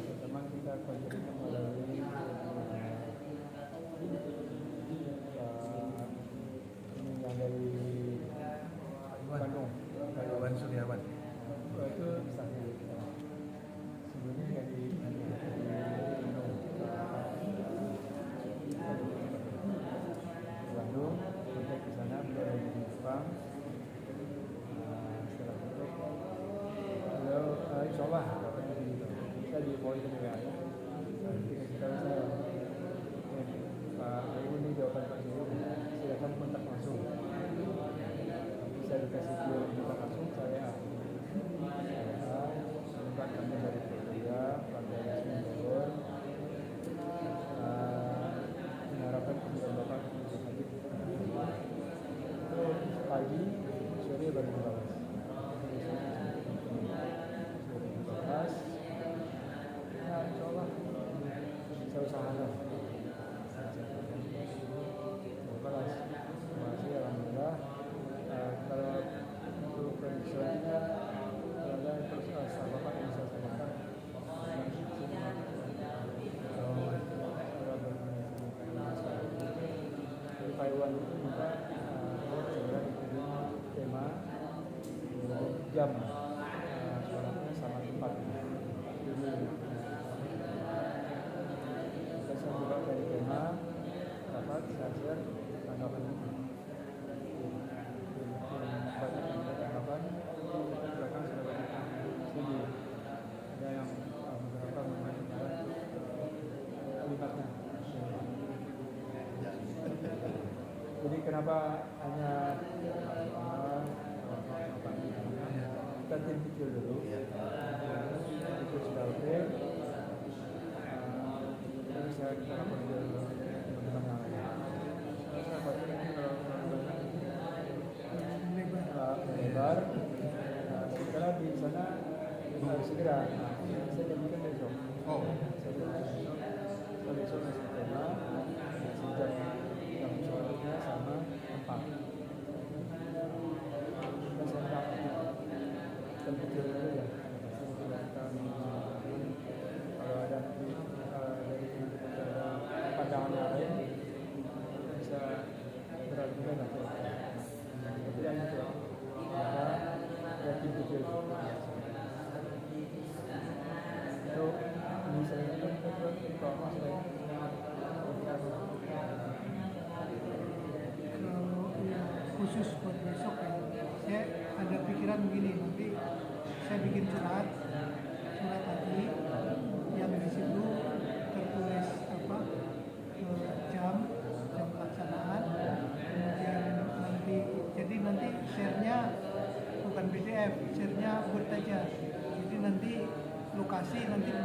Pertemuan kita kontribusi melalui ini yang dari Bandung, Iwan Suryawan. itu saksi kita. Sebelumnya dari Bandung, kita ke sana beliau di Jepang. Setelah itu, beliau insya Allah kita di poin kedua ya. Ketika saya Pak Ibu ini jawaban Pak Ibu, silakan kontak langsung. Bisa dikasih kontak langsung saya tempat kami dari Korea, Partai Nasdem Bogor. Mengharapkan kemudian Bapak Habib itu pagi sore baru dibalas. Ya, insya Allah saya usahakan. Balas. Terima kasih, alhamdulillah. Kalau untuk selanjutnya ada terus Bapak yang saya sampaikan. Dari Taiwan itu minta segera dikirim tema jam sholatnya sama tempat. Saya juga dari tema dapat saya share tanggapan itu. Banyak yang ada tanggapan, belakang sudah banyak yang setuju. Ada yang beberapa mengatakan kalimatnya. Jadi kenapa hanya kita tim kecil dulu, itu sudah oke. Bisa kita lakukan ke teman-teman yang lain. Saya khawatir nanti kalau melebar, setelah di sana harus segera. Saya jadikan besok. Saya jadikan besok masih tema, jam sholatnya sama tempat. Kita sentak tim kecil dulu ya. Kalau ada dari pandangan lain bisa berargumen lah. Tapi yang itu ada tim kecil itu misalnya kalau khusus buat besok ya, saya ada pikiran begini, nanti saya bikin surat tadi yang di situ tertulis jam pelaksanaan, kemudian nanti share-nya bukan PDF, share-nya Word aja. Jadi nanti lokasi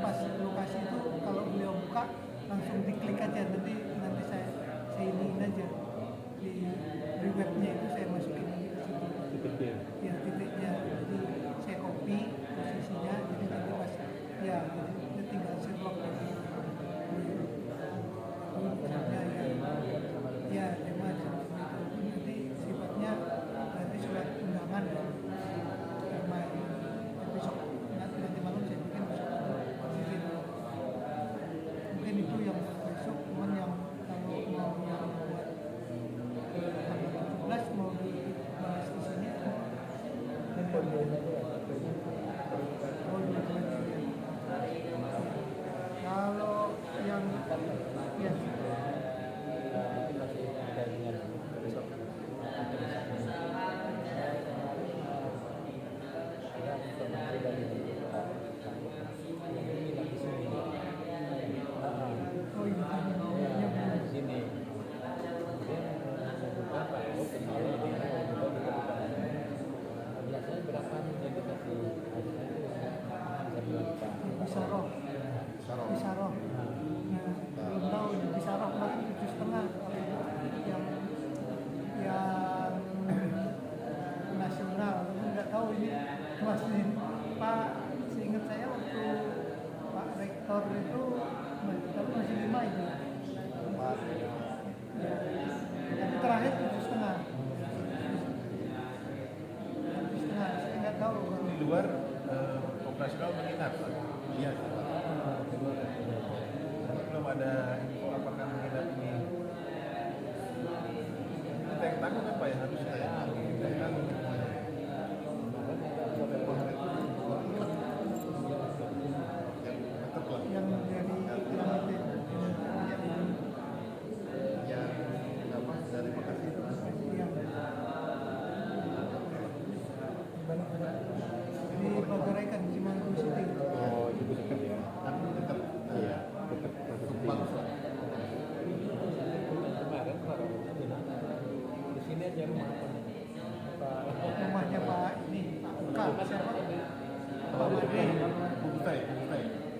pas lokasi itu kalau beliau buka langsung diklik aja, nanti saya iniin aja di webnya itu saya masukin lagi ke situ. Titiknya. Ya, titiknya. Jadi saya copy posisinya, jadi nanti pas ya jadi tinggal saya blok lagi. Ya, tema nanti sifatnya nanti surat undangan ya. Tema besok nanti malam saya bikin besok. Mungkin itu yang besok, cuman yang kalau mau yang buat tanggal 17 mau dibahas di sini. Kalau yang tanggung apa ya harusnya ya? Kita yang tanggung semuanya. yang dari dari Bekasi itu di Bagoraikan Cimanggu City. Oh, itu dekat ya. kan dekat Iya, dekat Pasar City. bagus lah. Kemarin di sini aja rumah Rumahnya Pak ini Pak Uka siapa? Pak Made, Bungkai.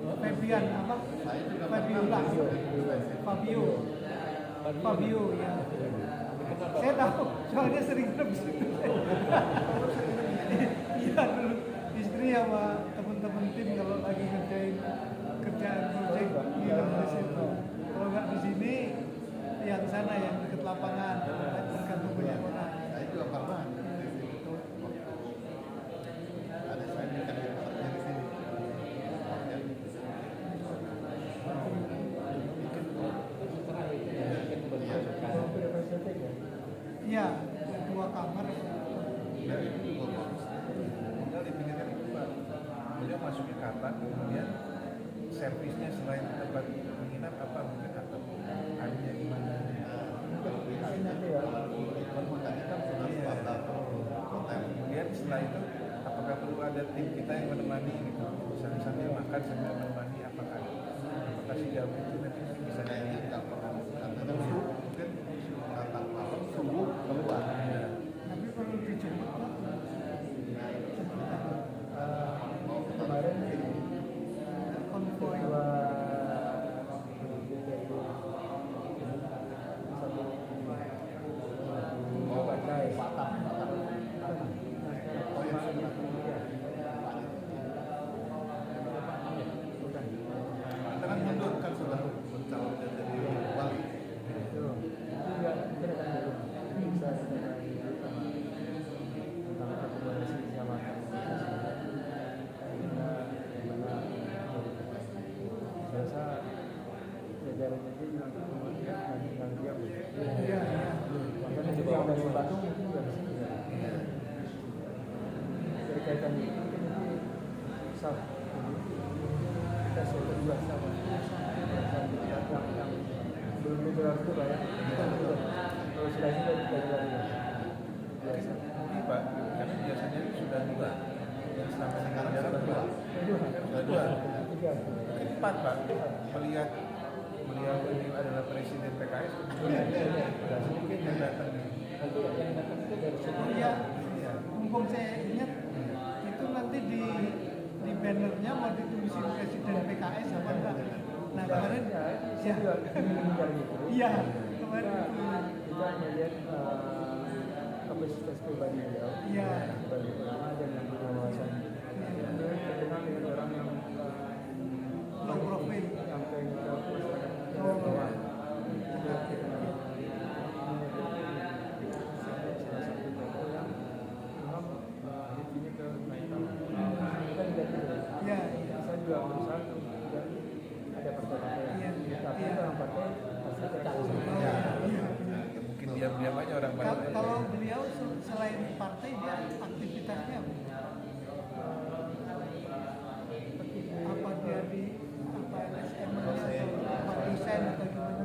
Febian apa? Saya juga Fabiola, Fabio ya. Saya tahu, soalnya sering ke situ. Iya dulu istri sama teman-teman tim kalau lagi ngerjain kerjaan project ngirim di situ. Kalau nggak di sini, yang sana yang dekat lapangan, tergantung banyak orang. Saya juga pernah di situ waktu ada saya bikin kerja di sini. Iya, 2 kamar. Ya itu juga bagus. Tinggal dipikirkan itu Pak. Beliau masuk ke kata, kemudian servisnya selain tempat menginap apa mungkin atau airnya gimana? Makanya kan sudah standar hotel. Kemudian setelah itu apakah perlu ada tim kita yang menemani gitu? Sambil makan sambil menemani apakah jauh itu nanti bisa Kayaknya nggak perlu katanya subuh mungkin datang malam subuh keluar. Tapi perlu dijemput Pak. Mau kemarin Konvoy. Batam. Oh ya sudah. Kita kan mundur kan sudah mencalonkan jadi wali. Iya, iya. berkaitan itu mungkin nanti sama kita sudah berdua sama yang belum digelar itu Pak ya. Kalau sudah ini kita gelar biasa. Ini Pak, karena biasanya itu sudah dua. Yang selama Sekarang jalan sudah dua. Sudah dua. Tiga. Mungkin 4 Pak. Melihat beliau ini adalah presiden PKS, dan sedikit yang datang. Nanti yang datang itu dari sini. Oh iya, mumpung saya ingat itu nanti di bannernya mau ditulisin presiden PKS apa enggak? Nah kemarin Saya juga mendengar gitu. iya kemarin Kita melihat kapasitas pribadi beliau. iya Sebagai ulama dan yang punya wawasan. Beliau terkenal dengan orang yang low profile. sampai ke masyarakat Oh. bawah. Itu terkenal. Salah satu tokoh yang memang hatinya ke naikal. Kita juga tidak. Iya. Saya juga berusaha untuk tidak ada partai-partai Iya. yang tapi Iya. orang partai pasti tercampur. Iya. Mungkin diam-diam aja orang baru. Kalau beliau selain partai dia aktivitasnya apa? Apa dia di apa LSM atau apa dosen atau gimana?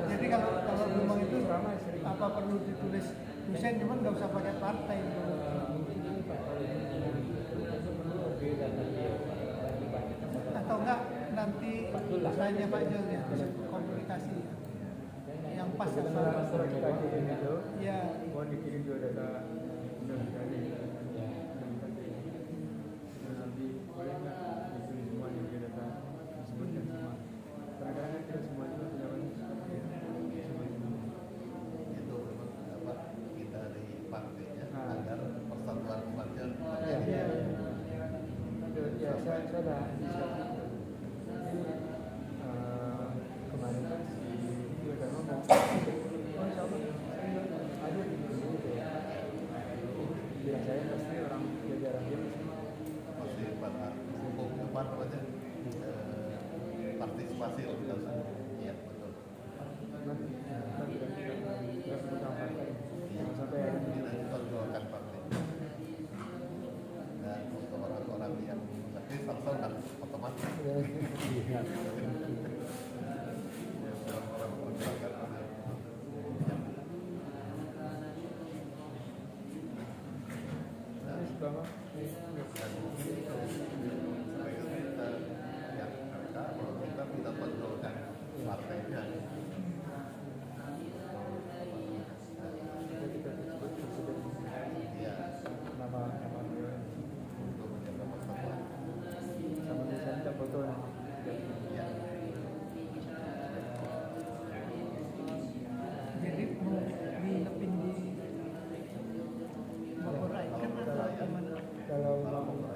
Jadi kalau memang itu apa perlu ditulis dosen cuman nggak usah pakai partai. Atau enggak nanti tanya Pak Jul ya komunikasi yang pas ya. Setelah kita kirim itu, Ya, mohon dikirim juga data dari nanti boleh nggak ditulis semua yang dia data disebutkan semua. Kadang-kadang kan tidak semua itu pendapat Itu memang apa kita di partainya Nah. agar persatuan umatnya ya, ya saya ada inisiatif. Jadi kemarin kan si dia udah ngomong, oh insya Allah saya juga ada di sini gitu ya. Bilang saya pasti orang jajaran dia pasti masih pada hukum apa namanya partisipasi lebih lanjut. Iya betul. nggak perlu Ya, orang masyarakat ada. Terus Bapak, Dan mungkin supaya kita yang mereka kalau kita tidak kontrolkan partainya. kita sebut presiden Iya, nama beliau untuk menjaga persatuan. sama tulisan kita foto nanti. Iya. Jadi mau nginepin di Bogor Icon atau gimana? Kalau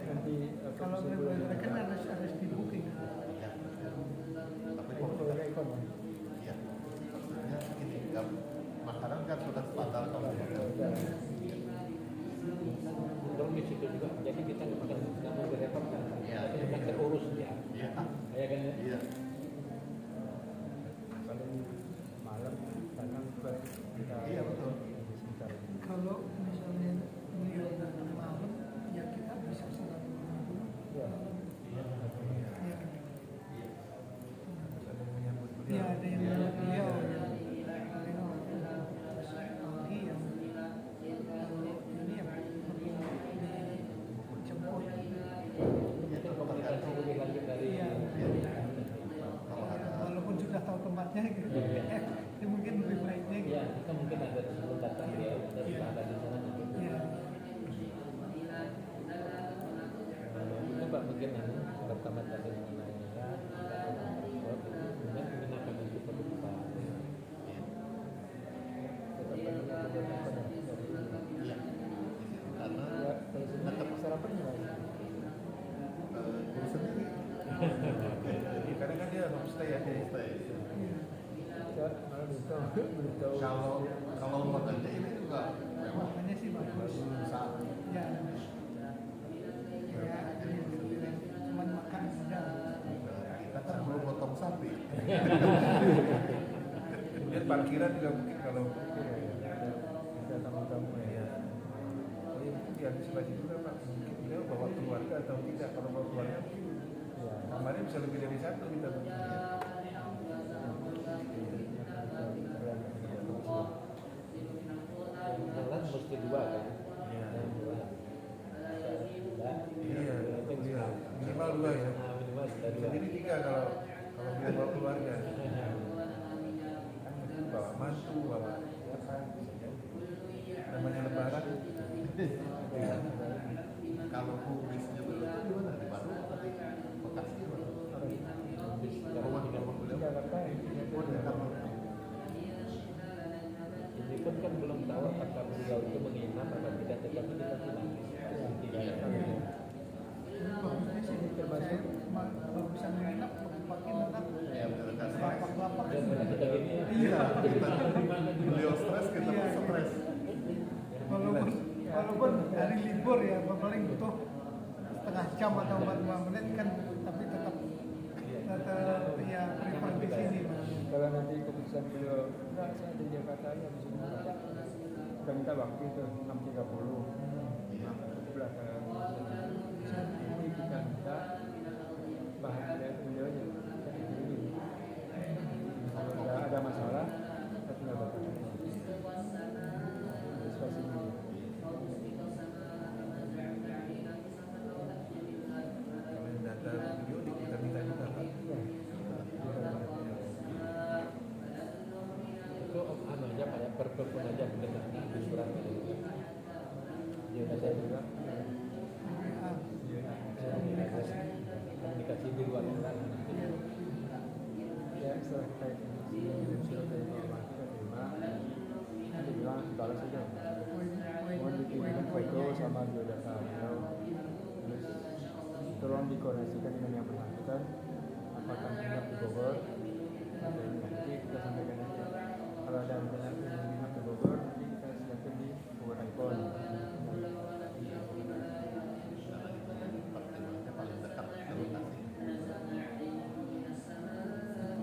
nanti Kalau Bogor Icon harus di booking. Iya. Tapi foto kalau ikon iya, maksudnya ini kan makanan kan sudah standar kalau Belum di situ juga. Jadi kita nggak mau repot kan. Iya, Kita iya. terurus ya. Iya. Ya kan ya. Iya. paling malam datang ke kita. Iya, betul. Sebentar. Kalau misalnya beliau datang malam, ya kita bisa silaturahmi dulu. Ya. Ya, Ada yang menyambut ya beliau. ada yang menurut beliau. Beliau terus pagi yang kalau ini ya perlu dijemput. Mungkin komunikasi lebih lanjut dari Iya. Kalau ada Walaupun sudah tahu tempatnya, gitu. Ya mungkin lebih baiknya. Gitu. ya kita mungkin ada sebelum datang dia dan sudah ada di sana nanti. Ya. Itu Pak mungkin pertama tadi mengenai ya kemudian menggunakan itu perlu Pak. Tetap ada beberapa dari iya. Karena ya kalau sini sarapan gimana? guru sendiri Jadi kadang kan dia homestay ya. stay. Saya malah belum tahu. Kalau hotelnya ini juga memang Makanya sih bagus. besar. Ya. Ya, cuman makan udah. Kita kan belum potong sapi. Kemudian parkiran juga mungkin kalau Ada tamu-tamu ya. Oh iya, mungkin diantisipasi juga Pak. Mungkin beliau bawa keluarga atau tidak. Kalau bawa keluarga mungkin ya. kamarnya bisa lebih dari satu kita. Jalan mesti dua kan. Iya. Dua. Iya, iya. Minimal dua ya. Nah, minimal sudah Bisa dua. jadi tiga kalau dia bawa keluarga. Kan mungkin bawa mantu, bawa ya kan. Namanya lebaran. Kalau kubisnya dulu itu di mana? Di Bandung atau di Bekasi? Habis Rumah sekarang rumah beliau. Jakarta ya. Oh, di Jakarta. ini pun kan belum tahu apakah beliau itu menginap atau tidak, tetapi kita pulang. Iya. Bagusnya sih termasuk bagusan menginap pakai lengkap. Ya, betul. Lapak-lapak. Dan pada kita gini ya. Iya, kita beliau stres, kita Iya. pun stres. Walaupun hari libur ya, paling butuh setengah jam atau 45 menit kan, tapi tetap ya prefer di sini. Kalau nanti keputusan beliau enggak, saya di Jakarta aja di sini. Kita minta waktu itu 6.30 belakang. Nanti kita minta bahan dari beliaunya. Kalau ada masalah, kita tinggal batalkan. Diskusi dulu. Kalau yang data video kita minta juga Pak. Itu anu aja kayak perpun aja mungkin di surat itu. Dia udah saya juga komunikasi di luar kan. Ya setelah kita kirim surat dari informasi kita terima, nanti bilang balas saja. Mohon dikirimkan foto sama biodata beliau. Terus tolong dikoordinasikan dengan yang bersangkutan apakah menginap di Bogor. Dan nanti kita sampaikan aja kalau ada yang menginap di Bogor, nanti kita silakan di Bogor Icon. Karena itu yang pertimbangannya paling dekat ke lokasi.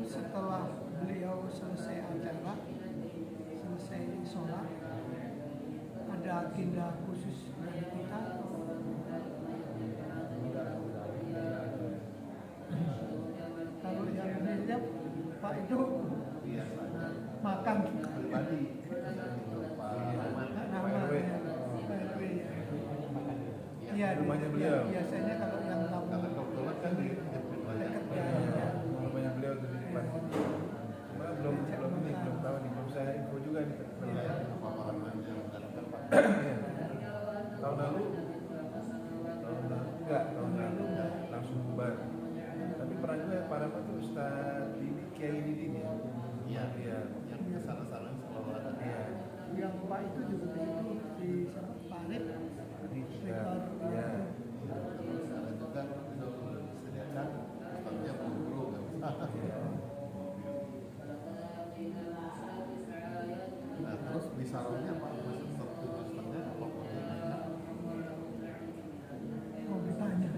Setelah beliau selesai acara, selesai sholat, ada agenda khusus dari kita. Kalau Pak itu biasanya makan pribadi itu Pak Rahmat. nama Pak RW. Pak RW. Iya. Iya, Rumahnya di- beliau. biasanya kalau yang tamu Karena kebetulan kan di dekat banyak. dekat ya. Rumahnya beliau tuh di depan. Cuma belum tahu nih, belum saya info juga nih. Iya, paparan aja bukan Pak. Iya. Tahun lalu enggak, tahun lalu langsung bubar. Tapi pernah juga Pak Rahmat tuh Ustaz Didi, Kiai Didi ya. Iya, Iya. yang kesana-sana selalu ada. Iya. Yang Pak itu juga begitu di siapa? Pak Arif. Tadi juga. Rektor. Iya. Ada juga itu disediakan ustaznya guru kan. Nah terus di salonnya Pak masih satu ustaznya apa pokoknya? Mau ditanya.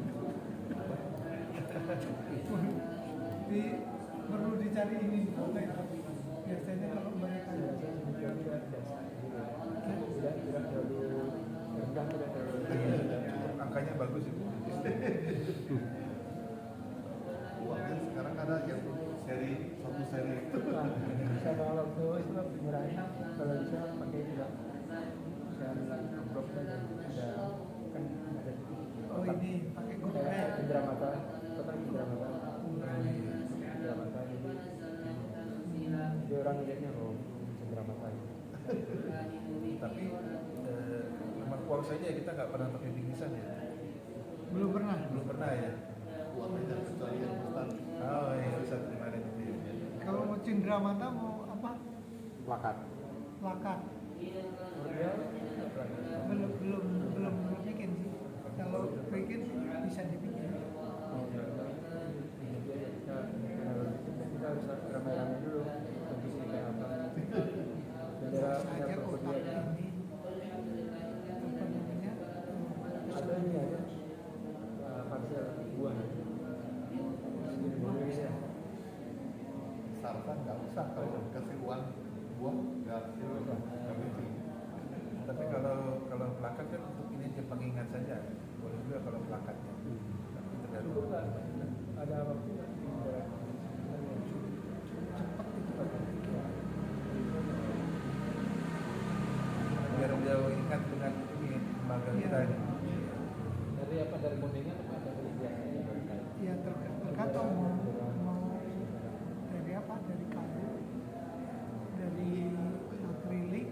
Di, perlu dicari ini boleh. Biasanya kalau mereka Tidak terlalu rendah, tidak terlalu Angkanya bagus itu. Uangnya sekarang ada yang seri satu seri itu. sama waktu itu meraih kalau bisa pakai juga saya amplop saja ada kan ada oh ini pakai ada GoPay. cendera mata kotak cendera mata jadi orang lihatnya oh cendera mata Tapi memang uang saja kita nggak pernah pakai bingkisan ya. Belum pernah. Belum pernah ya. Uangnya kecuali yang ustaz. Oh iya, Ustaz kemarin itu ya. Kalau mau cindera mata mau apa? Plakat. Lakat. kemudian Belum bikin sih. Kalau bikin bisa dibikin. kita harus ramai-ramai dulu kondisi kayak apa bendera Saja kotak dia ini apa namanya? ada ini ada parsel buah Indonesia Saran nggak usah kalau kasih uang buah nggak itu. Tapi kalau plakat kan untuk ini aja pengingat saja. Boleh juga kalau plakatnya. Tapi tergantung. cukup lah ada waktu bendera Biar beliau ingat dengan ini lembaga kita ini. Dari apa? Dari kuningan apa dari biasanya? Ya tergantung mau dari apa? Dari kayu, dari akrilik,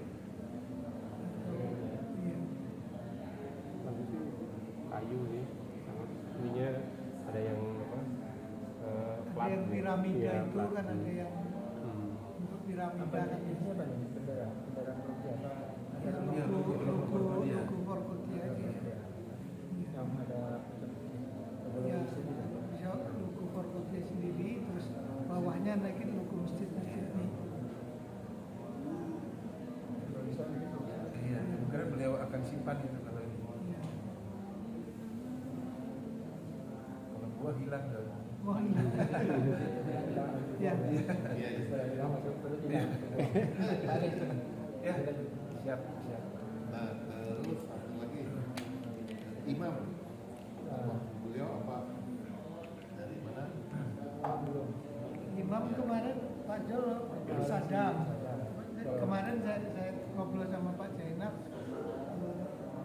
atau iya. Bagus sih kayu sih ininya ada yang apa Ada yang piramida Iya, itu plat. kan ada yang untuk piramida kan ini apa nih bendera Rupiah ya, Iya, logo logo Forkodia. Forkodia aja. yang ada Ya, bisa logo Forkodia sendiri, terus bawahnya naikin logo masjid-masjid nih. kalau bisa gitu Iya, mungkin beliau akan simpan itu kalau ini. Iya. Kalau buah hilang kan. Wah, iya. Ya. Iya, Setelah masuk perut Iya. balik Ya, siap. nah terus satu lagi imam beliau apa dari mana? belum Imam kemarin Pak Jol Sadam. Kemarin saya ngobrol sama Pak Zainab,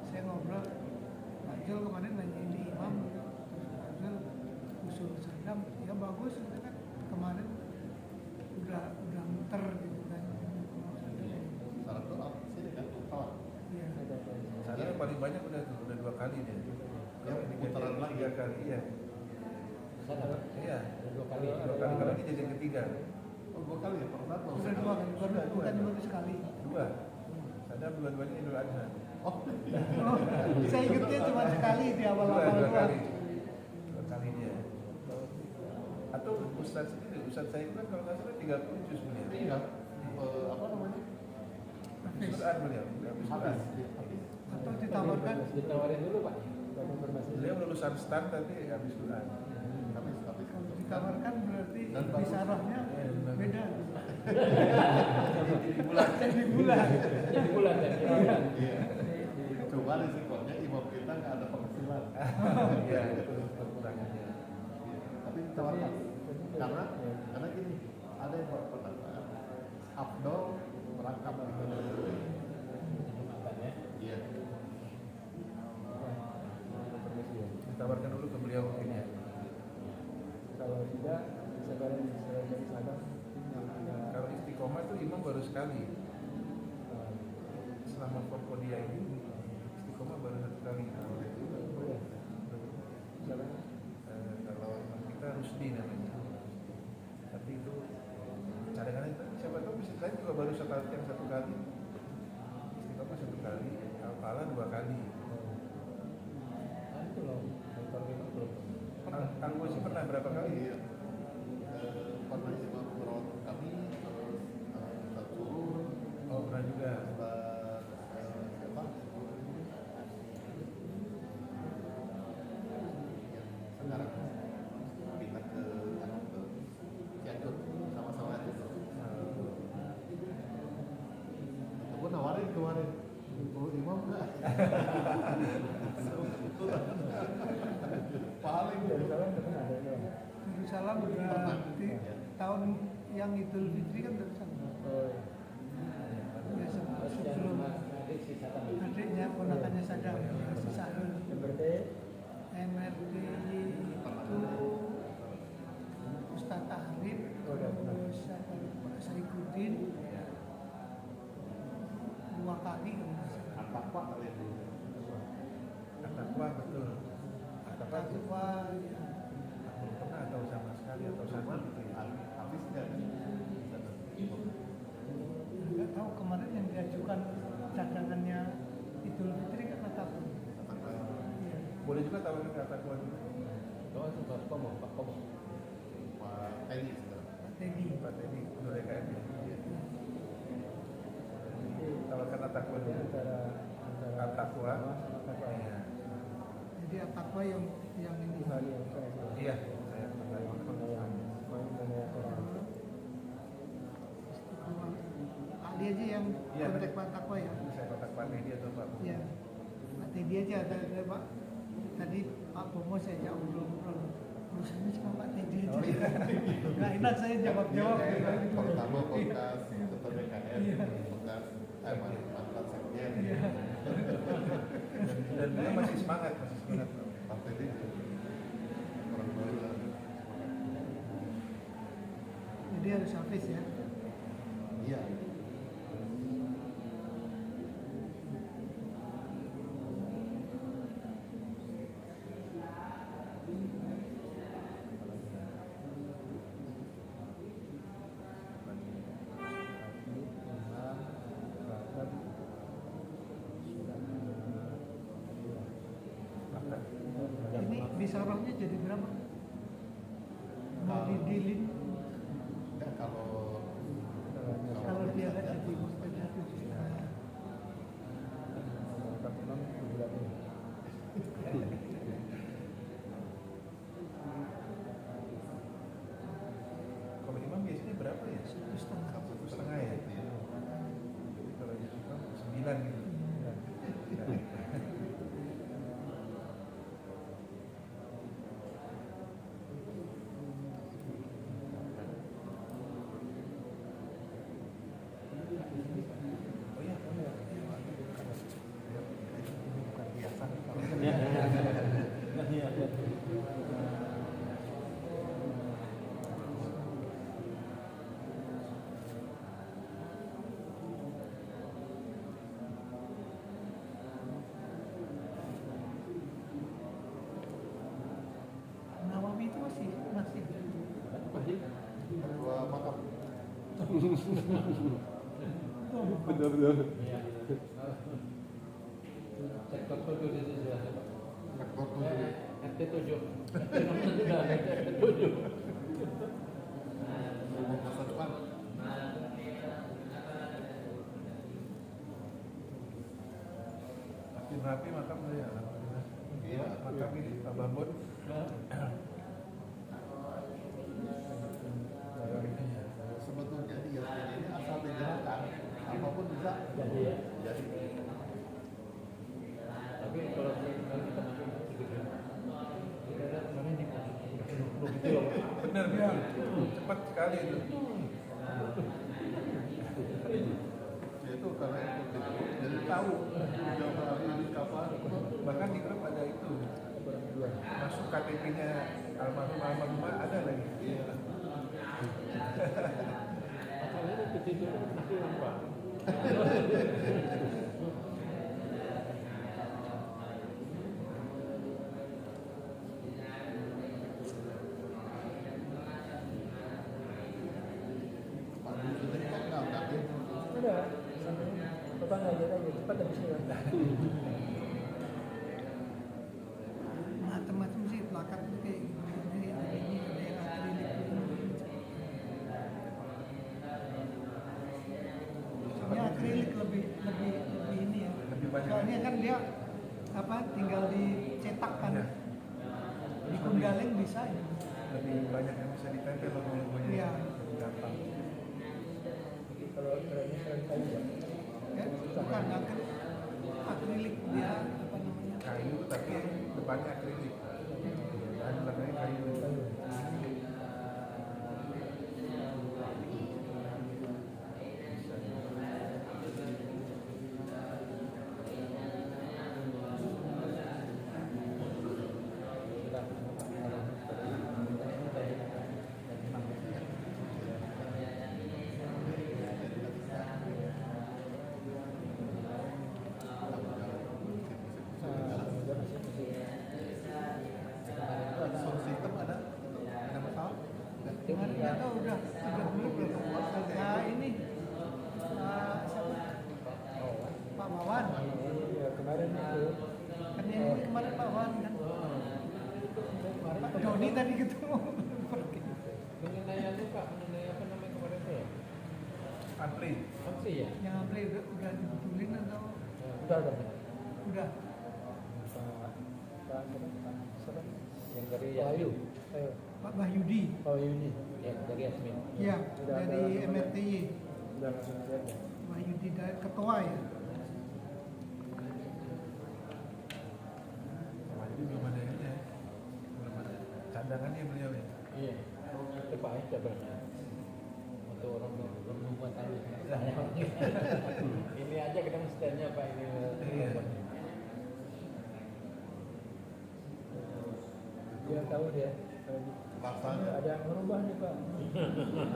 saya ngobrol Pak Jol kemarin nanya ini imam, terus Pak Jol usul Sadam, ya bagus gitu kan kemarin udah muter gitu kan. Saran doa sini kan kepala. Iya. Saya yang paling banyak udah 2 kali dia. Yang putaran lagi. 3 kali, iya. Sana, Iya. 2 kali. 2 kali kalau ini jadi yang ketiga. Oh 2 kali ya pernah satu. Udah 2 kali, bukan baru sekali. 2. Sadam dua-duanya Idul Adha. Oh Oh, saya ingetnya cuma sekali di awal-awal Dua doang. kali. 2 kali dia. Atau Ustaz sendiri, Ustaz saya kan kalau nggak salah 30 juz beliau. iya apa namanya? Habis Quran beliau. Habis Quran. Habis. Atau ditawarkan Ditawarin dulu Pak. Beliau lulusan STAN tapi habis Quran. Habis. kalau ditawarkan berarti Dan bagus. bisarohnya beda. Jadi bulan. Di bulan. Jadi bulan ya. Iya. Coba risikonya imam kita nggak ada penghasilan. Iya, itu kekurangannya. Tapi ditawarkan. Karena gini, ada yang berpendapat Abdul merangkap itu. Makanya Iya. Ditawarkan dulu ke beliau mungkin ya. Kalau tidak, sekarang saya dari Sabang yang ada Kalau istiqomah itu imam baru sekali. Selama Forkodia ini istiqomah baru satu kali. boleh. Misalnya Kalau imam kita Rusdi namanya. Tapi itu kadang-kadang itu siapa tahu masjid lain juga baru satu kali. Istiqomah satu kali, Al-Falah 2 kali. itu loh, motor memang belum. Kang Bosi pernah berapa kali? Iya. Pernah imam merawat kami, terus Ustaz Surur, Oh pernah juga. Ustaz siapa? Yang sekarang pindah ke Cianjur, sama-sama itu. Itu pun nawarin kemarin, mau imam nggak? Paling dari Sabang kan ada yang Darussalam berarti tahun yang Idul Fitri kan Darussalam. oh, Ya, sebelum adiknya ponakannya Sadam, si Sahrul. yang berarti MRT itu Ustadz Tahrib, terus Pak Saikuddin 2 kali kalau nggak salah. apa kali itu? At-Taqwa betul. At-Taqwa itu Fatwa, ya. belum pernah atau sama sekali atau sama gitu ya. Habis nggak? Nggak tahu kemarin yang diajukan cadangannya Idul Fitri kan At-Taqwa. Iya. Boleh juga tawarin ke At-Taqwa dulu. Oh, itu Pak Komo, Pak Komo. Pak Teddy sekarang. Pak Teddy. Pak Teddy, Gubernur DKM ya. Tawarkan At-Taqwa dulu. antara At-Taqwa. At-Taqwa. Iya. Jadi At-Taqwa yang ini. Kali yang saya Iya, saya pernah mana yang main mana yang orang Istiqomah. Ali aja yang Iya, kontak betul. Pak Taqwa ya. Saya kontak Pak Teddy atau Pak Bomo. Iya. Pak Teddy aja ada Pak. Tadi Pak Bomo saya ajak ngobrol-ngobrol. Urusannya cuma Pak Teddy aja. Nggak enak saya jawab-jawab. Pertama bekas ketua DKM, Iya. bekas mantan sekjen. Iya. Dan beliau masih semangat, masih semangat. Pak Teddy orang baru lah. Jadi harus habis ya. Iya. Ini bisarohnya jadi berapa? Mau didilin Enggak kalau dia nggak jadi mustahil 7,5. tak enam bulan ini. Kalau imam biasanya berapa ya? 1,5. 1,5 ya? Jadi kalau jadi imam 9 gitu. Oh iya, Nawawi itu masih ketua makam. Benar-benar. Iya. Sektor 7 di sini sudah Pak. Rektor tuh. RT 7. RT 6 sudah ada RT 7. Umum masa depan. makin rapi makam saya, alhamdulillah. Iya. Makam ini Pak Bambon. Sebetulnya di IRT ini asal digerakkan apapun bisa Jadi ya. jadi. Tapi kalau kita masuk begitu, kita lihat kemarin di udah penuh gitu loh. Benar, benar. Cepat sekali itu. Ya itu karena ikut itu jadi tahu jauh ini kapan. Bahkan di grup ada itu masuk KTP-nya almarhumah ada lagi. Iya. Masalahnya kecil itu masih lupa. Pak Dulu tadi kok nggak angkat ya? Udah, sampai Bapak ngajar aja, cepat habis ini kan. Macam-macam sih plakat tuh kayak ini ada yang akrilik. Ini akrilik lebih ini ya. Lebih banyak. Soalnya kan dia apa tinggal dicetak kan. Iya. Di Kunggaling bisa ya. Lebih banyak yang bisa ditempel logo-logonya. Iya. Lebih gampang. Kalau kerennya keren kayu ya. Ya, bukan akrilik dia apa namanya? Kayu tapi depannya akrilik. Bahan belakangnya kayu. Sound system ada masalah? Nggak? Kemarin nggak tahu udah dulu belum. Nah ini siapa? Pak Wawan. Ya kemarin itu Kan yang ini kemarin Pak Wawan kan. Pak Doni tadi ketemu. Mengenai anu Pak, mengenai apa namanya kemarin tuh ya? Ampli. Apa ya? Yang Ampli udah dibetulin atau udah. udah? Pak siapa? Yang dari Pak Ayu. Yasmin. Ayo. Pak Bahyudi. Pak Yuni. Ya, dari Yasmin. Iya, Udah dari ada. MRTY. Udah langsung lihat ya. Bahyudi dari ketua ya. Jadi belum ada ini ya. Belum ada cadangannya beliau ya. Iya. Itu Pak Aisha berarti. Untuk orang belum membuat anu. Ini aja kita mesti tanya Pak ini. Iya. Dia tahu dia. Rasanya Ada yang merubah nih Pak.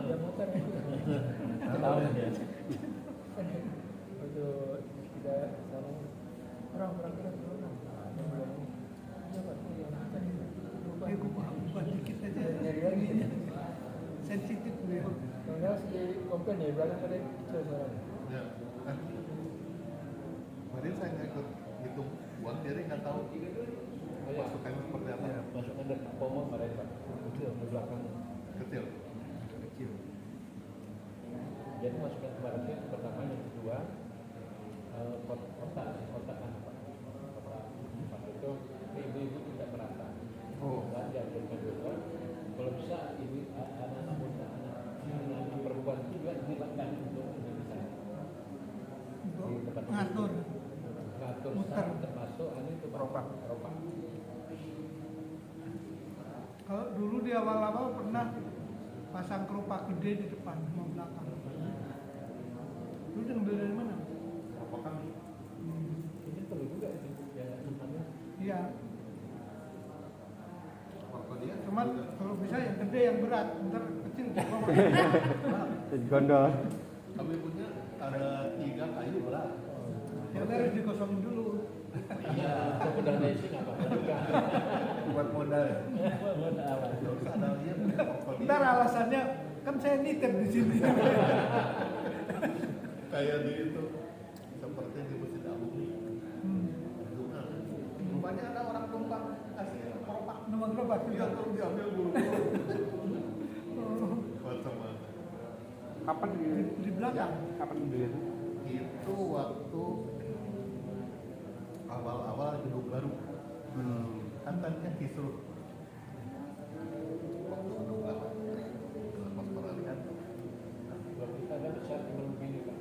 Ada motor itu. Tahu ya. Untuk tidak salah orang kita belum. Ada yang bilang, iya Pak, itu yang tadi berubah. Ya gue ubah dikit aja. Nyari lagi. Sensitif beliau. Kalau nggak di komplain ya, belakang tadi kecil suaranya. ya. Kemarin saya nggak ikut hitung uang jadi nggak tahu masukannya seperti apa. Iya. Masukkan dari pomon kemarin Pak. Itu yang di belakang. Kecil. Kecil. Jadi masukkan kemarin itu pertama, yang kedua kotak kan Pak. Kotak itu ibu-ibu tidak merata. Oh. Kan diambilkan dulu. Kalau bisa ibu anak-anak muda, anak perempuan juga dilibatkan untuk ini bisa. Di tempat Ngatur. ngatur Muter. start termasuk ini itu Peropak. peropak. Kalau dulu di awal-awal pernah pasang kerupak gede di depan sama belakang. Lu udah ngambil dari mana? Apakah Ini perlu juga itu ya namanya. Iya, apa dia? cuman kalau bisa yang gede yang berat, ntar kecil dibawa. Jadi gondol. Kami punya ada 3 kayu berat. Yang harus digosongin dulu. Iya, untuk udah racing apa juga. Buat modal ya. Terus ada dia punya portfolio. Ntar alasannya kan saya nitip di sini. Kayak di itu seperti di Masjid Agung. Nah, rupanya ada orang tumpang kasih keropak. Nomor berapa? Dia tuh diambil buru-buru. Macam-macam. Kapan Di belakang. kapan beli? Itu waktu awal-awal gedung baru. Kan tadinya kisruh. Waktu gedung lama. Pas peralihan. Kalau kita ada besar cuma begini Pak.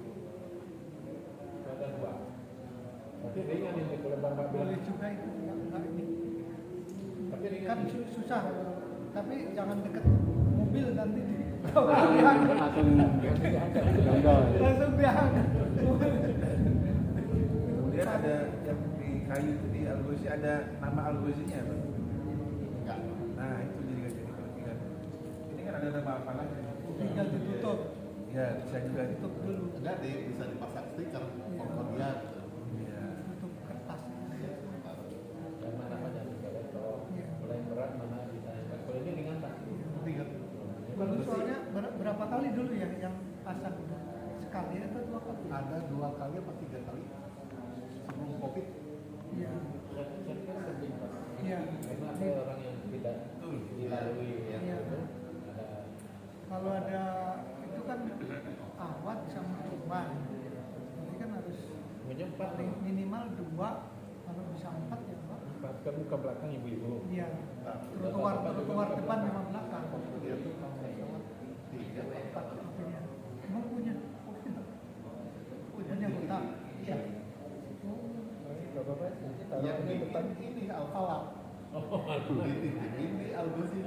Itu ada dua. Tapi ringan ini kalau Bang Pak bilang. Boleh juga itu nggak ini. Tapi ringan Kan ini. susah. Tapi jangan deket mobil nanti di langsung gondol. Langsung diangkat. Kemudian ada yang di kayu itu di algosi ada nama algosinya, Pak. Enggak. Nah itu jadi nggak jadi kalau tinggal. Ini kan ada nama apa lagi? Tinggal ditutup. Ya bisa juga itu. Tutup dulu. Enggak deh, bisa dipasang stiker dia gitu. Iya. Tutup kertas. Dan mana pada negara kalau Iya. mulai berat mana bisa. Kalau ini ringan tak? Tinggal. Baru soalnya berapa kali dulu yang pasang? Sekali atau 2 kali? Ada 2 kali apa 3 kali sebelum COVID. Iya. Saya kira penting Pak. Iya. Karena ada orang yang tidak dilalui ya. Iya. Ada Kalau ada itu kan awat sama rumah. Jadi kan harus menyempat paling minimal 2, kalau bisa 4 ya Pak. ke muka belakang ibu-ibu. Iya. Trotoar depan memang belakang. Dia tuh kalau nggak salah 3 atau 4. Iya. Emang punya? Punya kota. Iya. Bapak-bapak nanti taruh Yang ini depan. ini Alfalab. Ini Algosi.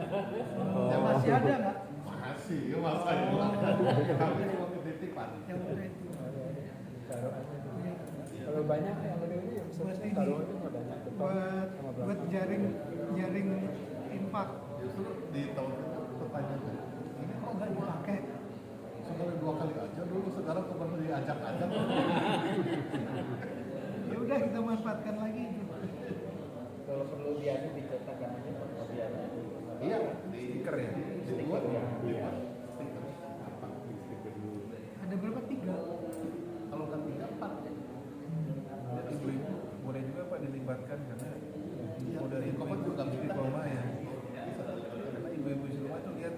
Yang masih ada nggak? Masih, masa ya. Kami cuma titipan. Yang udah itu. Taruh aja dulu. Iya. Kalau banyak yang udah ini yang Buat bisa ini. taruh aja nggak banyak depan sama Buat belakang. jaring infak. Justru di tahun itu pertanyaannya, ini Kok nggak dipakai? sekali 2 kali aja dulu, sekarang kemarin diajak-ajak. Ya udah kita manfaatkan lagi itu. Kalau perlu dia dicetak namanya kalau dia Iya, di Stiker ya. dibuat Stiker, ya. dibuat stiker. Apa? Ada berapa? 3? Kalau kan 3, 4 ya. Dan ibu-ibu boleh juga Pak dilibatkan karena info dari Info ibu-ibu juga bisa. diploma ya. Bisa dari Karena ibu-ibu di rumah itu lihat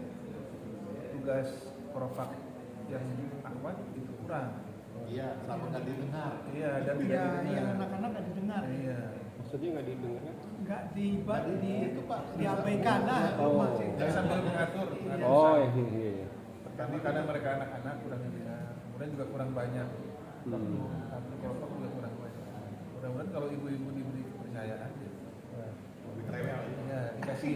tugas profak yang akhwat itu kurang. Iya, sama nggak didengar. Iya dan tidak Ya, didengar. yang anak-anak nggak didengar. Iya. Maksudnya nggak didengar? Nggak Itu, Pak. diabaikan lah. Oh. Masih. Jadi sambil mengatur. Oh iya. Pertama kadang mereka anak-anak kurang dengar, kemudian juga kurang banyak. Waktu kelompok juga kurang banyak. Mudah-mudahan kalau ibu-ibu diberi kepercayaan, Lebih rewel. ya dikasih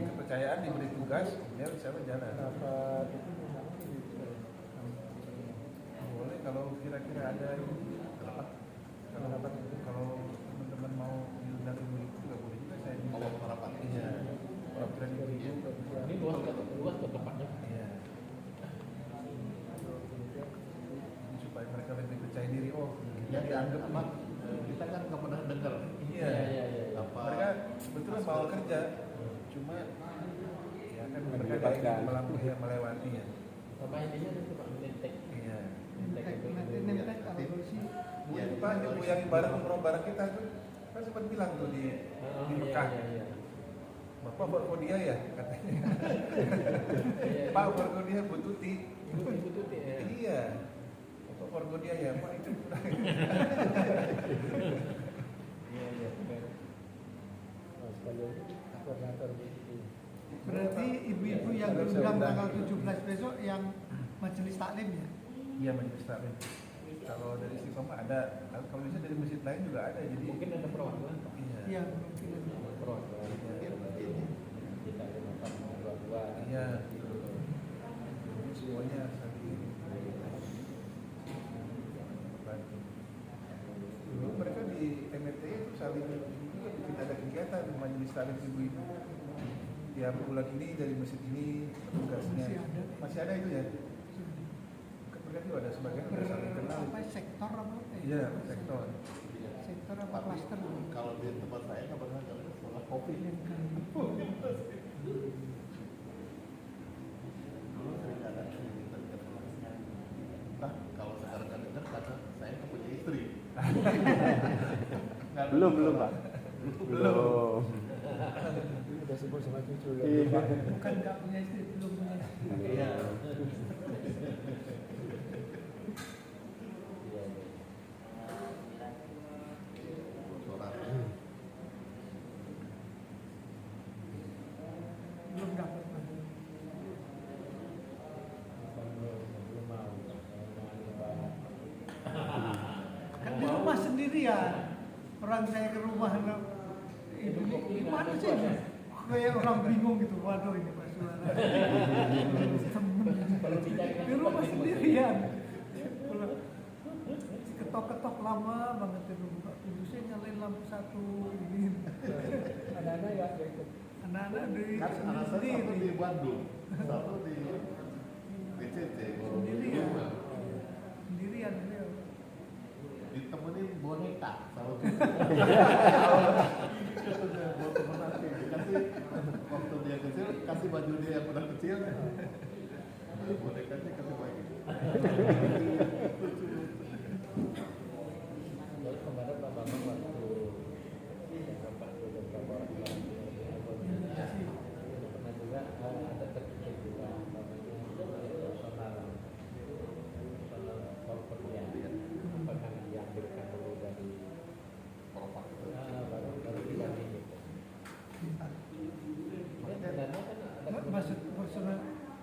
kepercayaan, diberi tugas, dia bisa berjalan. Rapat itu misalnya di Boleh kalau kira-kira ada ini. Kalau teman-teman mau diundang ibu-ibu juga boleh juga saya Mau diundang. rapat. Iya. Perwakilan ibu-ibu. ini luas ke tempatnya. Iya. Supaya mereka lebih percaya diri. Oh, Ya, dia dianggap apa? Kita kan nggak pernah dengar. Iya. Apa? Mereka betul mau kerja, cuma ya kan mereka Melibatkan. ingin melewati ya. Apa intinya itu Pak mendetek. Iya. Nanti nemtek kalau sih. Bu itu Pak, ibu yang ibarat umroh bareng kita tuh kan sempat bilang tuh di Mekah. Iya. Bapak buat dia ya katanya. Pak buat dia Bu Tuti. Ibu Tuti ya. Iya. Bapak buat dia ya Pak itu. Iya. oh, sekalian koordinator ini. Berarti ibu-ibu yang diundang tanggal 17 besok yang majelis taklim ya? Iya majelis taklim. Kalau dari Istiqomah ada, kalau bisa dari masjid lain juga ada. Jadi Mungkin ada perwakilan Pak. Iya. Iya, mungkin. Perwakilan. Kita ada 422. Iya. Jadi semuanya saling bantu. Dulu mereka di MT itu saling juga bikin ada kegiatan majelis taklim ibu-ibu. Tiap bulan ini dari masjid ini tugasnya. Masih ada. Masih ada itu ya? Mereka juga ada sebagian udah saling kenal. Apa sektor apa? Iya, sektor. Sektor apa Tapi klaster? kalau di tempat saya nggak pernah ada sekolah kopi. Dulu sering ada cerita dekat kelasnya. Nah, kalau sekarang nggak dengar karena saya nggak punya istri. Belum Pak. Belum. Ini udah sebut sama cucu ya. Iya. Pak. Bukan nggak punya istri, belum punya istri. Iya. Bocoran. Belum dapat. Kan di rumah sendirian. Orang saya ke rumah ibu ini gimana sih? Kayak orang bingung gitu. Waduh ini Pak Suara. Temen Kalau dicari di rumah sendirian. Ketok-ketok lama banget itu buka pintu, saya nyalain lampu satu ini. Anak-anak ya ikut. Anak-anak dari Kan anak saya satu di sendiri. Bandung, satu di BCC, Sendirian. Sendirian beliau. ditemenin boneka sama temen aku dikasih waktu dia kecil kasih baju dia yang udah kecil bonekanya kasih baju Jadi kemarin Pak Bambang waktu Bapak itu beberapa orang pernah juga ada terkait juga namanya personal properti apakah diambilkan dulu dari propak baru dibagi gitu. Ya sebenarnya kan ada Maksud personal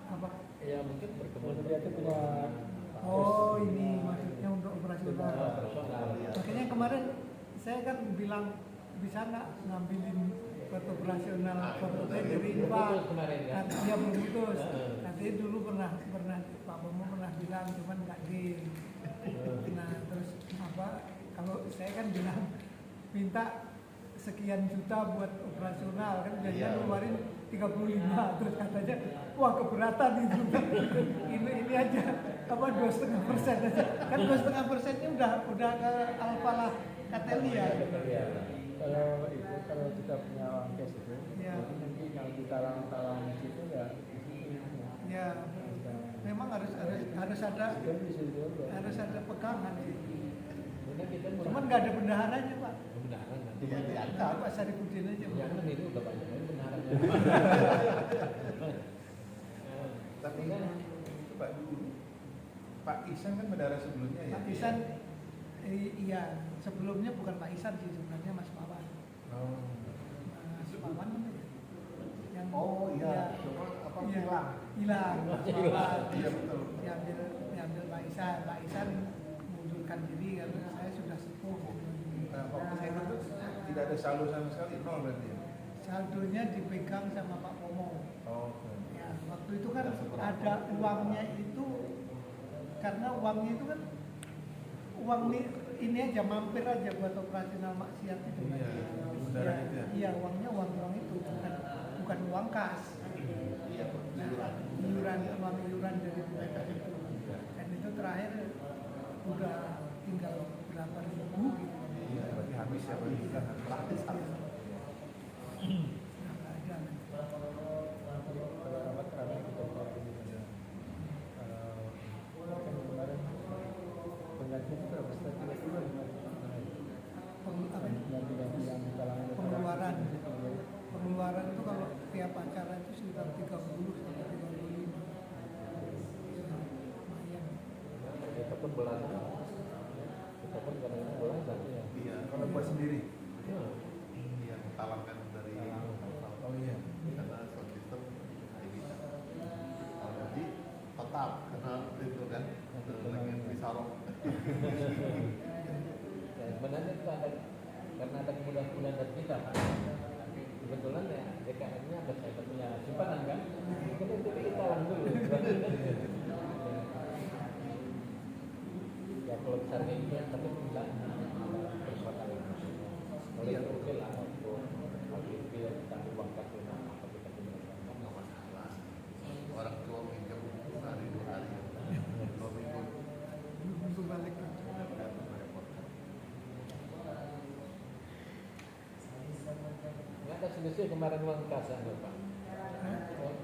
apa? ya mungkin berkembang Dia tuh punya Oh ini maksudnya untuk operasional. personal ya. Makanya kemarin saya kan bilang bisa nggak ngambilin buat operasional fotonya dari Belum Pak. putus kemarin kan? Dia belum putus. Heeh. Nanti dulu pernah Pak Bomo pernah bilang cuman nggak deal. Nah terus apa? Kalau saya kan bilang minta sekian juta buat operasional kan biasanya Iya. ngeluarin 35 terus katanya wah keberatan itu ini aja apa 2,5% aja kan 2,5% ini udah ke Alfalah Katelia Iya. kalau kita punya uang cash itu, Iya. jadi nanti yang ditalang-talang di situ ya di situ. ya memang harus ada Kan di situ aja. harus ada pegangan sih Karena kita cuman nggak ada bendaharanya Pak benaran nanti Iya, banyak. diangkat. Pak Sarifudin aja Pak. Jangan itu udah banyak banget benarannya. Tapi Pak Pak Isan kan berdarah sebelumnya ya. Pak Isan iya sebelumnya bukan Pak Isan sih sebenarnya Mas Pawan Oh. Mas Pawan yang oh iya cuma apa iya, hilang hilang Mas Pawan iya betul diambil Pak Isan mengundurkan diri karena saya sudah sepuh Nah, waktu saya itu tidak ada saldo sama sekali, nol berarti ya. saldonya dipegang sama Pak Pomo Oh. ya waktu itu kan ada uangnya itu karena uangnya itu kan uang ini aja mampir aja buat operasional maksiat itu kan. Iya, bundaran itu ya? Iya, uangnya uang itu bukan uang kas. iya Uang iuran dari mereka itu. Dan itu terakhir udah tinggal berapa ribu gitu. Iya, berarti habis ya, berarti kita praktis habis Nggak ada. Kalau rapat karena kita buat ini aja. Kan kemarin pengganti itu berapa? Sekitar 3 bulan kemarin. Apa? Ganti-ganti yang di kalangan Pengeluaran. Pengeluaran itu kalau tiap acara itu sekitar 30 sampai 35. Ya, lumayan. Kita pun belasan. Kita pun kadang-kadang belasan ya. iya kalau buat sendiri. yang talangkan dari Oh iya. karena sound system kayak gitu kalau jadi tetap karena itu kan lagi disarong Ya, sebenarnya itu ada karena ada kemudahan-kemudahan dari kita kan. Kebetulan ya DKM-nya ada saya punya simpanan kan. Kita itu talang dulu. Ya kalau besar ini ya tapi enggak persoalan itu. Kalau itu oke lah waktu bil kita uang kartu apa kita gunakan. nggak masalah orang tua minjem sehari 2 hari 2 minggu Minggu balik. nggak merepotkan Nggak ada selisih kemarin uang kas ya Pak.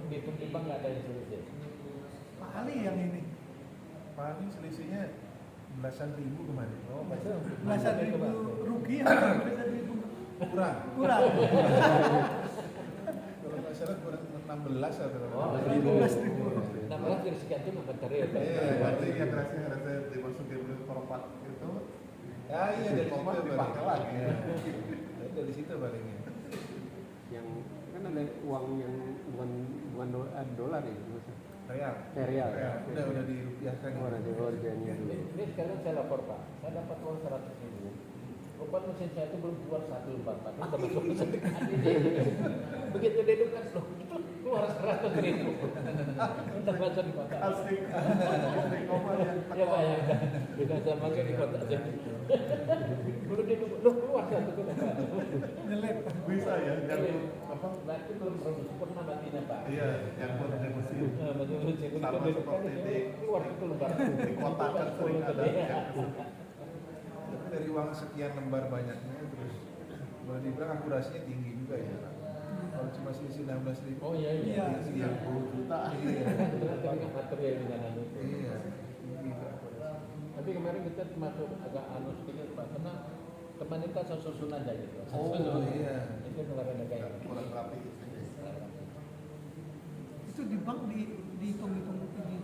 Dihitung timbang nggak ada yang selisih. Pak Ali yang ini. Paling selisihnya belasan ribu kemarin. Oh, betul. Belasan ribu rugi atau belasan ribu Kurang. kurang. Kalau nggak salah kurang 16 atau Oh, 15.000. 16 dari sekian cuma bentar ya. berarti yang kerasnya harusnya dimasukin ke korpat itu Ah iya dari situ korpat dipakai lagi Iya. Dari situ palingnya. Yang kan ada uang yang bukan dolar ya, maksudnya. Real. Real. Udah dirupiahkan. Oh, nanti harganya dulu. Ini sekarang saya lapor Pak, saya dapat uang 100.000 Rupanya mesin saya itu belum keluar satu lembar Pak. Ini udah masuk ke sedekah ini. Begitu dia dedukan, loh itu keluar 100.000. Udah masuk di kotak. Asli koma yang Ya Pak ya, udah saya pakai di kotak aja. Baru dia duduk, loh keluar satu ke depan. Nyelip. bisa ya yang apa? Berarti belum sempurna batinnya Pak. Iya, yang buat mesin Masuk mesin. Sama seperti keluar itu lembar. di kotakan sering ada yang Tapi dari uang sekian lembar banyaknya terus boleh dibilang akurasinya tinggi juga ya. Kalau cuma selisih 16.000. Oh iya Iya. iya. 10 juta. Iya. Tapi kan atur ya dengan itu. Iya. Tinggi itu akurasi. Tapi kemarin kita masuk agak anu sedikit Pak, karena teman kita susun aja gitu. Oh, Susun. iya. Itu ngeluarin kayak Kurang rapi. Itu di bank dihitung-hitung ini.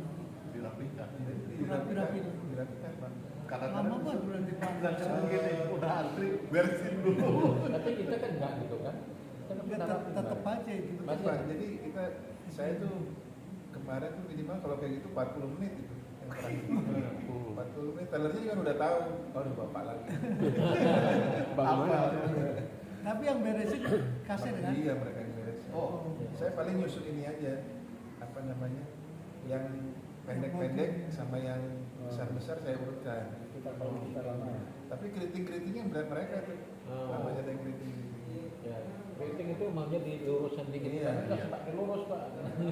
Dirapikan. Dirapi-rapi. Dirapikan, Pak. Lama banget berarti Pak. Nggak cuma gini, udah antri beresin dulu. Tapi kita kan enggak gitu kan. Kita kan Ya, pernah rapi, tetap Pak. aja gitu. Mas, Pak, jadi saya tuh kemarin tuh minimal kalau kayak gitu 40 menit itu yang terakhir. 40 menit, tellernya juga udah tahu. Oh, udah bapak lagi. Bagaimana? Tapi yang beresin kasir kan? Iya, mereka yang beresin. Oh, Saya paling nyusun ini aja, apa namanya, yang pendek-pendek sama yang besar-besar saya urutkan. Kita kalau kita lama. Tapi keriting-keritingnya berat mereka tuh. Oh. Namanya ada yang keriting. Ya, rating itu maunya dilurusin dikit. Iya, Kita iya. pakai lurus Pak.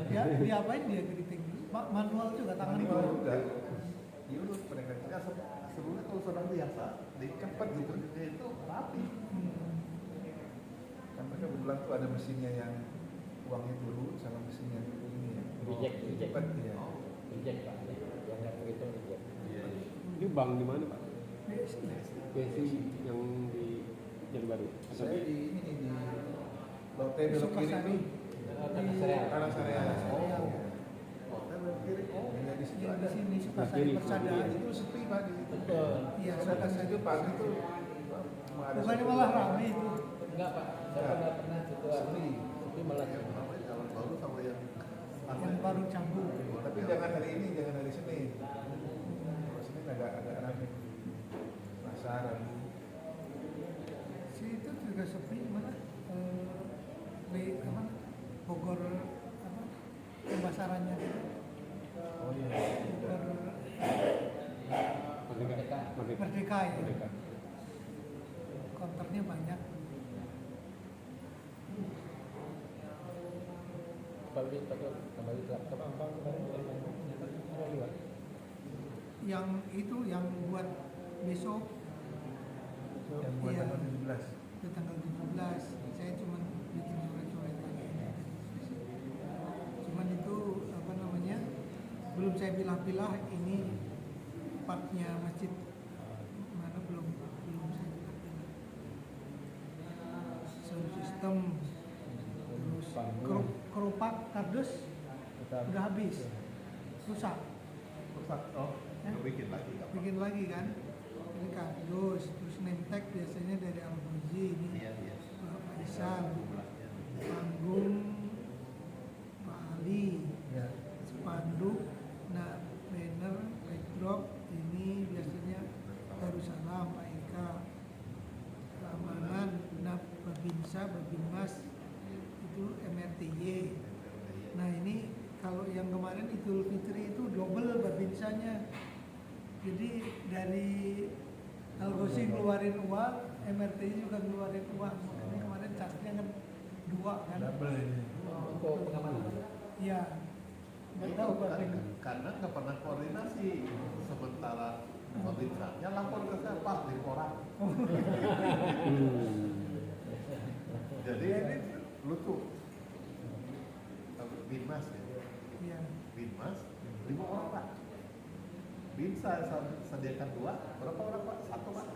Ya, diapain dia keriting? Manual juga tangan Ini manual. juga diurut mereka. ya sebenarnya kalau sudah biasa di Cepat gitu. itu rapi. Kan mereka berulang tuh ada mesinnya yang uangnya turun sama mesin yang ini ya. Reject. Cepat ya. Reject Pak. Yang nggak itu reject. Iya. Ini bank di mana Pak? BSI. BSI yang di Baru. Saya di ini nih di Lotte belok kiri Sukasari. tuh. Tanah Sereal. Tanah Sareal. Oh. Hotel yang kiri. Oh, Iya di situ Yang di ada. sini suka Nah, saya kiri. persada. Itu sepi Pak di situ. Betul. Iya, Saya datang situ pagi tuh cuma ada Bukannya satu malah orang. rame itu. Enggak Pak. Saya Enggak. pernah situ Sepi. Tapi malah yang namanya jalan baru sama yang Yang baru canggung. Tapi jangan hari ini, jangan hari Senin. Kalau Senin agak rame. Penasaran. Si itu juga sepi mana? Apa? Bogor apa? Pembasarannya gitu. Oh iya. Bogor Merdeka. Merdeka ya. Merdeka. Konternya banyak. kembali ke laptop. Yang itu yang buat besok Yang buat Iya. tanggal 17. itu tanggal 17. Saya cuma bikin coret-coret lagi. Cuman itu apa namanya? Belum saya pilah-pilah ini partnya masjid mana belum saya pilah-pilah. Sound system terus kerupak kardus udah habis rusak rusak. Oh, bikin lagi nggak apa-apa. bikin lagi kan ini kardus terus name tag biasanya dari Al-Ghazi ini Iya, iya. Pak Faisal Jumlahnya. panggung Pak Ali Ya. spanduk nah banner backdrop ini biasanya Darussalam Pak Eka keamanan nah Babinsa Babinmas itu MRTY. Nah ini kalau yang kemarin Idul Fitri itu double Babinsanya. Jadi dari Al-Ghazi ngeluarin uang, MRTY juga ngeluarin uang. Makanya kemarin charge-nya kan 2 kan. Double ini. Untuk pengamanan. Iya. Nggak Itu tahu kan berapa. karena nggak pernah koordinasi. Sementara Babinsa-nya lapor ke saya, Pak, di koran. Jadi ini lucu. Binmas ya. Iya. Binmas 5 orang Pak. Binsa sediakan 2, berapa orang Pak? 1 Pak.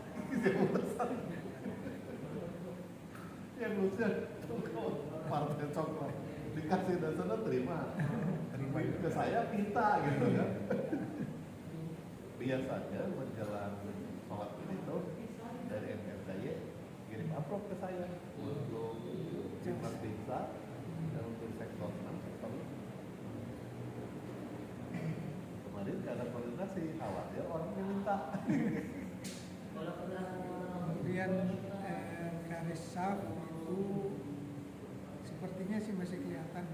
Yang lucu partai coklat dikasih dasarnya terima ke saya minta gitu kan. Biasanya menjelang sholat itu dari MRTY kirim amplop ke saya untuk Binmas Binsa dan untuk sektor 6 sektor 5. Kemarin nggak ada koordinasi, khawatir orang yang minta. Iya kemudian garis saf itu sepertinya sih masih kelihatan.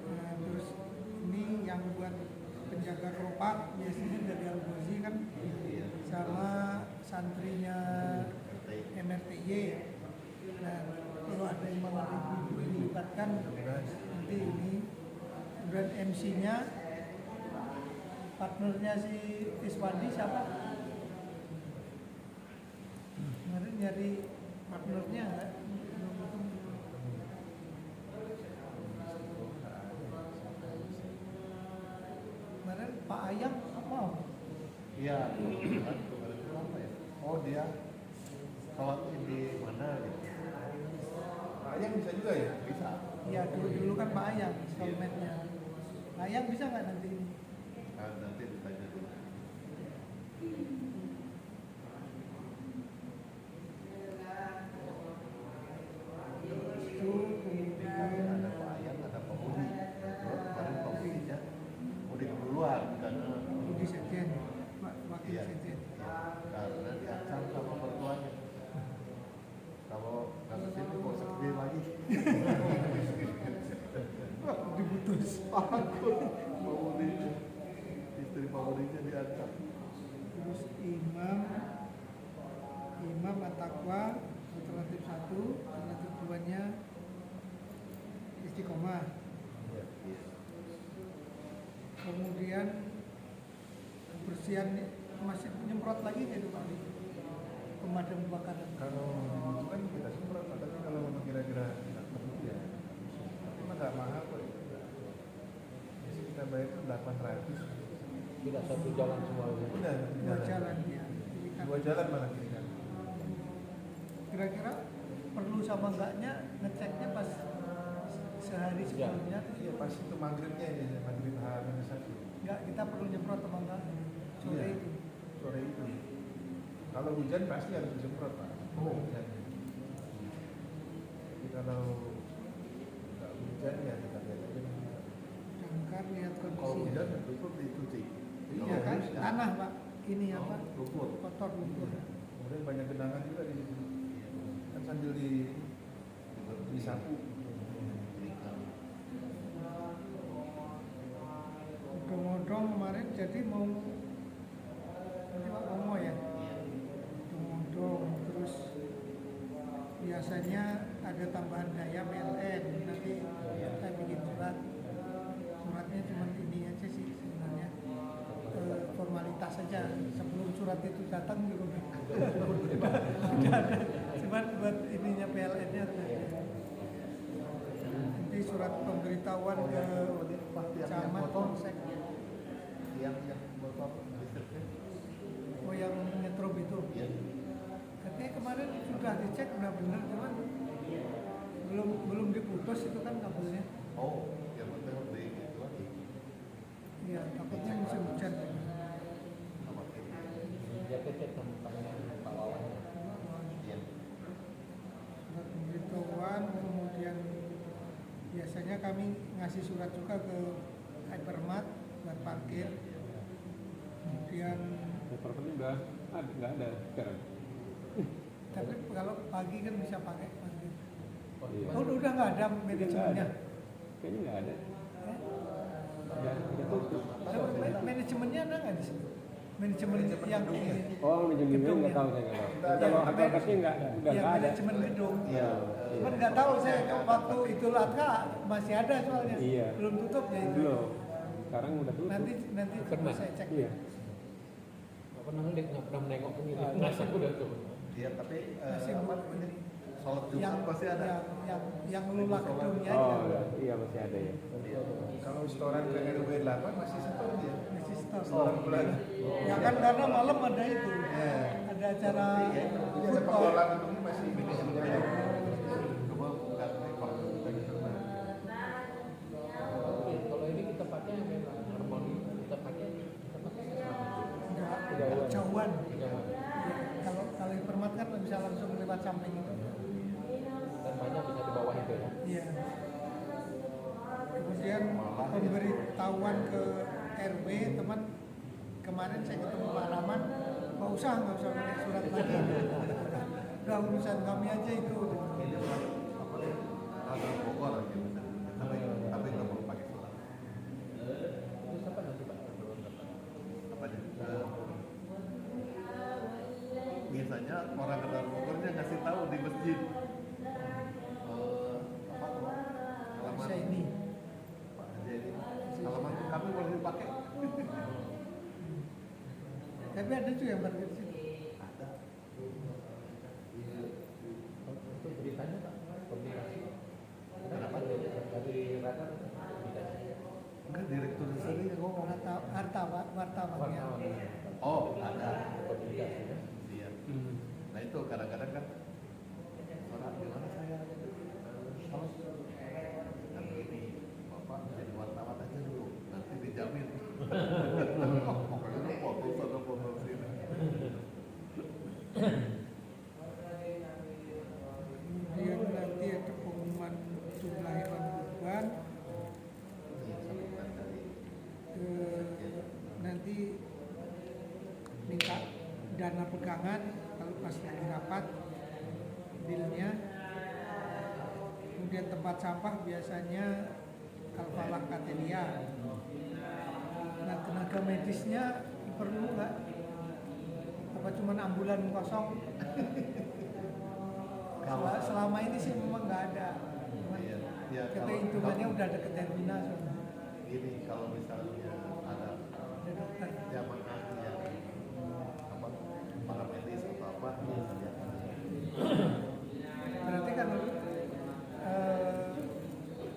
Nah, terus ini yang buat penjaga keropak biasanya dari Al-Ghazi kan, sama santrinya MRTY. Nah, kalau ada yang mau dilibatkan nanti ini. Kemudian MC-nya partnernya si Iswandi siapa? Kemarin nyari partnernya nggak? Kemarin Pak Ayang apa? Iya, kan kemarin itu apa ya? Oh dia sholat di mana gitu? Pak Ayang bisa juga ya? Bisa. Iya dulu kan Pak Ayang soulmate-nya. Pak Ayang bisa nggak nanti ini? Nah, nanti ditanya dulu. Itu kemudian Ada Pak Ayang, ada Pak Budi. Terus kemarin Pak Budinya mudik duluan karena Budi Sekjen, Wakil iya, Sekjen. karena diancam sama mertuanya. Kalau nggak kesini kok sedih lagi. Diputus. Takut Pak Budi, istri Pak Budinya diancam. Terus Imam At-Taqwa alternatif 1, alternatif 2-nya Istiqomah. Kemudian kebersihan masih nyemprot lagi gitu Pak, pemadam kebakaran. Kalau itu kan kita semprot, tapi kalau memang kira-kira nggak perlu ya, tapi mah nggak mahal kok. Biasanya kita bayar itu 800. Tidak satu jalan semua. Udah, Dua jalan ya. Jadi kan dua jalan malah kiri kan. kira-kira perlu sama enggaknya ngeceknya pas sehari sebelumnya tuh Iya pas itu maghribnya ya, maghrib H-1. enggak, kita perlu nyemprot sama enggak sore Iya. itu. Sore itu. Kalau hujan pasti harus disemprot Pak. Oh hujan. Jadi kalau nggak hujan ya kita lihat aja. Jangkar lihat Kalau kondisi. hujan ya tutup dicuci. Iya kan, tanah Pak. Ini apa? Lumpur. Kotor lumpur. Kemudian banyak genangan juga di situ. Kan sambil disapu. Odong-odong kemarin jadi mau nanti Pak Romo ya. Odong-odong terus biasanya ada tambahan daya PLN nanti kita bikin suratnya cuma ini aja sih sebenarnya, formalitas saja sebelum surat itu datang juga udah ada, cuma buat ininya PLN-nya nanti surat pemberitahuan ke camat polsek. Yang motor listriknya. Oh yang nyetrum itu. Iya. Katanya kemarin sudah dicek udah benar, cuman belum diputus itu kan kabelnya. Oh, yang penting beli itu lagi. Iya, takutnya musim hujan. Sama ini. Ya cek tentang Pak Wawan. Iya. Surat pemberitahuan, kemudian biasanya kami ngasih surat juga ke Hypermart buat parkir. Kemudian Properti udah nggak ada sekarang. tapi kalau pagi kan bisa pakai parkir. Oh, Iya. Oh udah nggak ada Nggak ada. manajemennya. Kayaknya nggak ada. Eh? Udah tutup. Manajemennya ada nggak di situ? Manajemen yang gedungnya. ini. Oh, manajemennya Gedung nggak ya? tahu saya nggak tahu. Kita ada Kalau yang- atasnya udah Ya nggak ada. manajemen gedung. Iya. Cuman nggak tahu saya waktu Idul Adha masih ada soalnya. Iya. Belum tutup ya itu. Belum. Sekarang udah tutup. Nanti coba saya cek. Iya. Nggak pernah lihat, nggak pernah menengok ke sini. Nasi udah tuh. Iya, tapi Masih apa belum namanya? ini. Sholat Jumat Yang pasti ada. yang lula gedungnya Oh, aja. iya masih ada ya. Kalau setoran ke RW 8 masih setor dia. Masih store. Setoran bulan. Ya kan karena malam ada itu. Iya. Ada acara Jadi ada food talk. pengelola gedungnya masih manajemennya ada. Coba bukan rekor kita gitu. Kalau ini kita pakai yang memang harmoni, kita pakai Enggak jauhan. jangan. Kalau Hypermart kan bisa langsung lewat samping itu. Dan banyak bisa di bawah itu ya. Iya. Kemudian pemberitahuan ke RW, teman kemarin saya ketemu Pak Rahman, nggak usah pakai surat lagi. Udah urusan kami aja itu. Ini apa ya? Ada Bogor gitu. Tapi nggak perlu pakai surat. Itu siapa nanti Pak? Apa aja? Biasanya orang kenal Bogornya ngasih tahu di masjid. Apa tuh? Bisa ini. Jadi halaman kami boleh dipakai. Tapi ada juga yang parkir di situ. Ada. Untuk beritanya Pak, publikasi. Kenapa? Dari radar publikasi. Enggak, direktur di sini yang ngomong. Wartawannya. Oh, ada. Publikasi ya. Iya. Nah itu kadang-kadang kan orang gimana saya harus kan ini bapak jadi wartawan aja dulu nanti dijamin. Pokoknya foto sana foto sini. Kemudian nanti ada pengumuman jumlah hewan kurban. Iya, sambutan dari Nanti minta dana pegangan kalau pas lagi rapat dealnya. Kemudian tempat sampah biasanya Kalfalah Katelia. Nah, tenaga medisnya perlu nggak? Apa cuman ambulan kosong? Selama ini sih memang nggak ada. Cuman Iya, iya, kita kalau- hitungannya udah deket Hermina soalnya. ini kalau misalnya ada Ada dokter. jamaah yang apa para medis atau apa disediakan. Berarti kan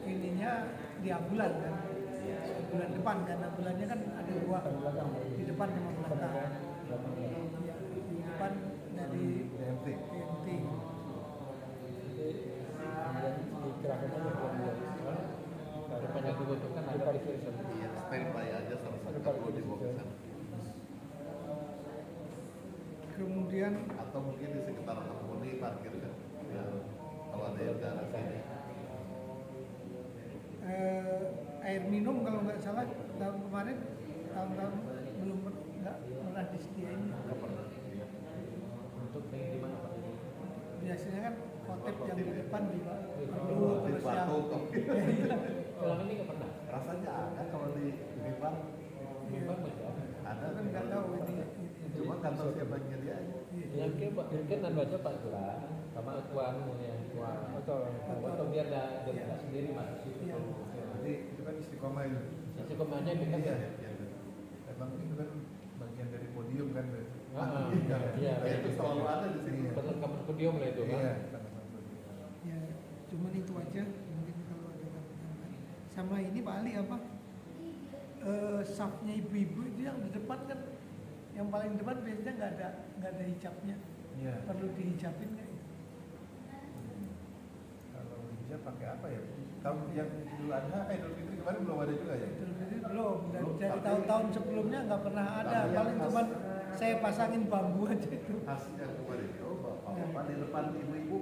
ininya di ambulan kan? Bulan depan kan, ambulannya kan ada dua di depan sama belakang. Ya, di depan dari DMT. PMT. Kemudian dikerahkan aja kemudian. Depannya dulu itu kan ada parkir. Iya, standby aja sama sekali perlu dibawa ke sana. Kemudian Atau mungkin di sekitar Harmoni parkir kan. Ya, kalau ada yang daerah sini. air minum kalau nggak salah tahun kemarin tahun-tahun belum nggak pernah disediain. Nggak pernah. Iya. untuk di mana Pak? Biasanya kan kotip yang di depan juga Di perlu terus yang Batu, Selama ini nggak pernah. rasanya ada kalau di Bimbang Memang masih ada. ada. kan nggak tahu ini. Cuma kantor siapa yang nyediain. Yang kayak Pak, mungkin anu aja Pak Lurah sama tuan ya. Atau biar dia sendiri masuk situ. Iya. Jadi itu kan istiqomah itu. Sisi kemana ini kan? Iya. Emang itu kan bagian dari podium kan. Iya. Ya, itu selalu ada di sini. Iya. Perlengkapan podium lah itu kan. Iya. Ya, cuman itu aja mungkin kalau ada tambahan. Sama ini Pak Ali apa? Safnya ibu-ibu itu yang di depan kan, yang paling depan biasanya nggak ada hijabnya. Iya. Perlu dihijabin nggak? Ya? Kalau hijab pakai apa ya? Tahun yang Idul Adha, Idul Fitri kemarin belum ada juga ya? Idul Fitri belum. Dan Belum, dari tapi- tahun-tahun sebelumnya nggak pernah ada. Tapi yang Paling khas- cuman saya pasangin bambu aja itu. Hasil yang kemarin itu bapak di depan ibu-ibu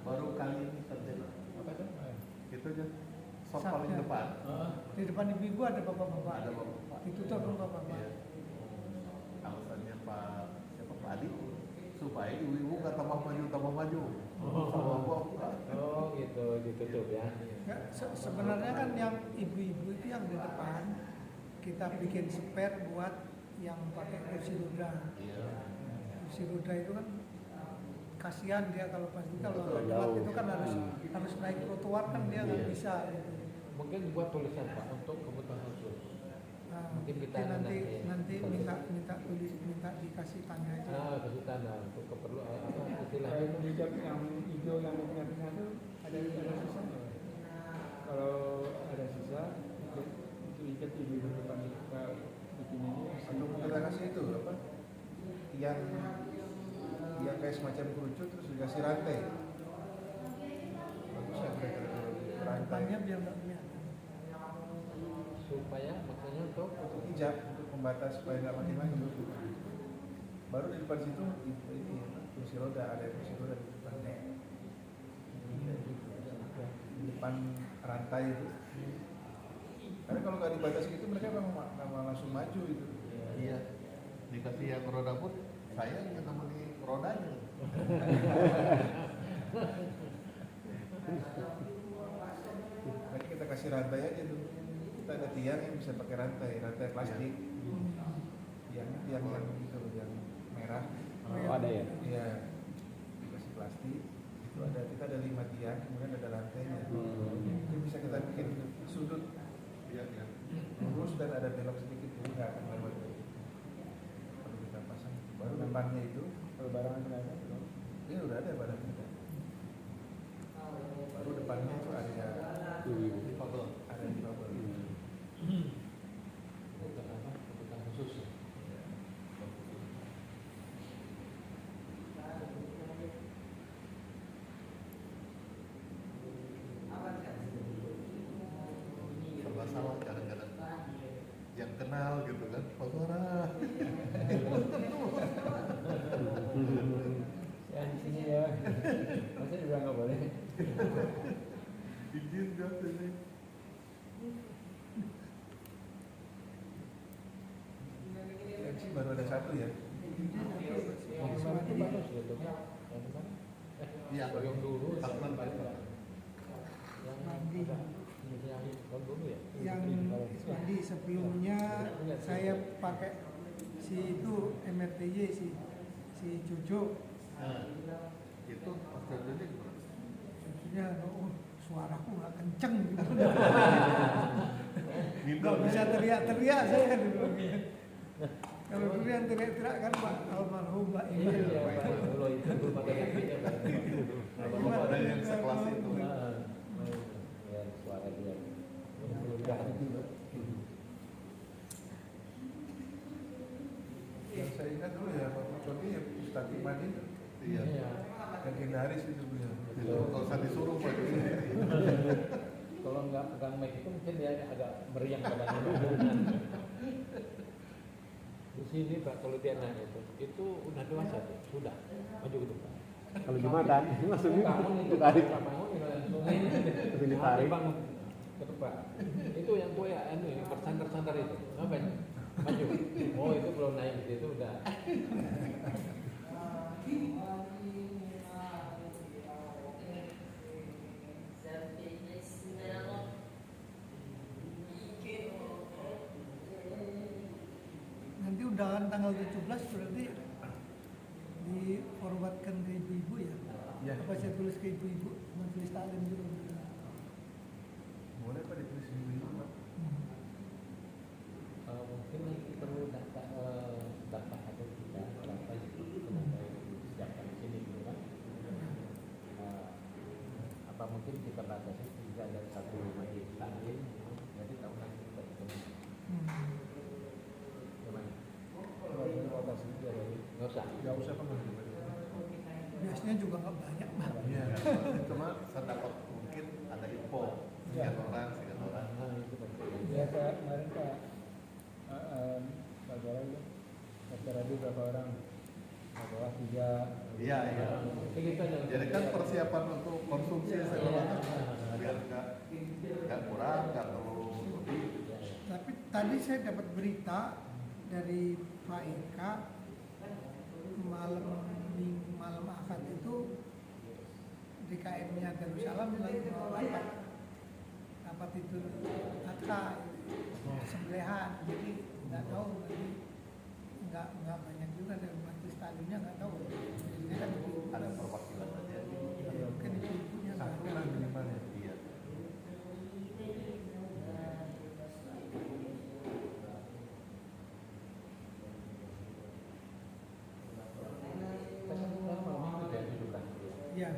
baru kali ini terjadi. Apa itu? Itu aja. Sok Safnya. paling depan Di depan ibu-ibu ada bapak-bapak. ada bapak. Ditutup sama bapak-bapak. Iya. Alasannya Pak siapa Pak Adi supaya ibu-ibu nggak tambah maju. Sama bapak. Oh gitu, ditutup ya. Nggak, sebenarnya kan yang ibu-ibu itu yang di depan kita bikin spare buat yang pakai kursi roda. Iya. Kursi roda itu kan kasihan dia kalau pasti kalau Betul, lewat jauh. itu kan harus naik trotoar kan dia nggak Iya. bisa gitu. Mungkin dibuat tulisan Pak untuk kebutuhan khusus. Nah, Mungkin kita nanti nanti- minta tulis minta dikasih tanda aja. Kasih tanda untuk keperluan apa istilahnya Kayak itu. hijab yang hijau yang tengah-tengah itu ada sisa. Kalau ada sisa itu ikat ibu depan kita bikin ini. Atau kita kasih itu apa? Yang kayak semacam kerucut terus dikasih rantai. Bagus ya kira-kira kalau rantai. Depannya biar nggak kelihatan. Supaya maksudnya untuk Untuk hijab, untuk membatas supaya nggak makin maju. Baru di depan situ ini kursi roda, ada kursi roda di depannya. Di depan rantai itu. Karena kalau nggak dibatasi itu mereka memang langsung maju itu. Iya. dikasih yang roda pun saya yang nemeni rodanya. Nanti kita kasih rantai aja tuh. Kita ada tiang yang bisa pakai rantai plastik. Yang itu yang merah. Oh, ada ya? Iya. Dikasih plastik. Itu kita ada 5 tiang, kemudian ada rantainya. Ini bisa kita bikin sudut. Iya. Lurus dan ada belok sedikit, jadi nggak akan lewat. Kalau kita pasang, baru depannya itu. Kalau barangan kenapa? Ini udah ada barang kita. Baru depannya itu ada Difabel. ada di bawah. Kebutuhan khusus ya. Serba salah kadang-kadang. Yang kenal gitu kan, Pak Suara. Ya di sini ya. Masa juga nggak boleh. Izin gak sih? Yang sih baru ada satu ya. Yang kemarin itu bagus gitu kan. Yang kemarin Iya. yang dulu Takman Pak. yang Mandi. yang dulu ya. Yang mandi sebelumnya saya pakai si itu MRTJ si Jojo. Nah, itu pas terjadi gimana? Jojonya suaraku nggak kenceng gitu. Gitu. Nggak bisa teriak-teriak saya dulu. Kalau dulu yang teriak-teriak kan Pak almarhum Pak Iman. Iya, Pak. Dulu itu belum ada TV-nya, Pak. Belum ada yang sekelas itu. Ya, suara dia. Udah dulu. Yang saya ingat dulu ya Pak Codi ya Ustadz Iman itu. Iya. Yang legendaris itu beliau. Kalau usah disuruh Pak. Kalau nggak pegang mic itu mungkin dia agak meriang badannya. Di sini Pak, kalau dia nanya itu udah dewasa tuh, sudah maju ke depan. Kalau Jumatan, maksudnya Bangun itu ditarik. bangun itu langsung Ditarik. bangun ke depan. Itu yang gue ya, ini bersantar-santar itu, ngapain? Maju. Oh itu belum naik gitu, itu udah. Nanti undangan tanggal 17 berarti di forwardkan ke ibu-ibu ya? Iya. Apa saya tulis ke ibu-ibu? Majelis taklim dulu. Boleh Pak ditulis di Pak. Mungkin nanti perlu data atau kita berapa itu kenapa disiapkan di sini gitu kan? Apa mungkin kita batasi tidak ada satu majelis taklim, jadi tahunan kita itu gimana? Nggak usah. Nggak usah Pak. Biasanya juga nggak banyak Pak. Iya. Cuma sedapat mungkin ada info. Ya. 3 orang. Nah itu penting. Ya Pak, kemarin Pak Pak Gara itu Dr. Rabi berapa orang? Pak bawah 3. Iya. Kayak gitu aja. Jadi kan persiapan untuk konsumsi segala macam biar nggak kurang, nggak terlalu lebih. Tapi tadi saya dapat berita dari Pak Eka malam akad itu DKM-nya Darussalam lagi mau rapat itu akad sembelihan, jadi nggak tahu nanti nggak banyak juga dari majelis taklimnya nggak tahu. Jadi kan Ada perwakilan aja. mungkin ibu-ibunya nggak Satu ada. lah minimal ya. Iya. Ya.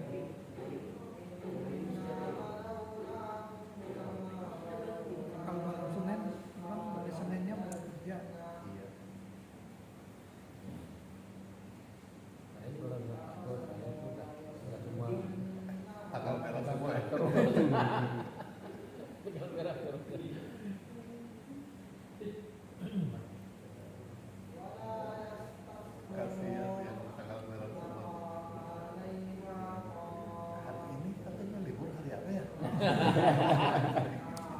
Kalau malam Senin, orang pada Seninnya mau kerja. Iya. Tanggal merah semua ya. Kasihan yang tanggal merah semua. Hari ini katanya libur hari apa ya?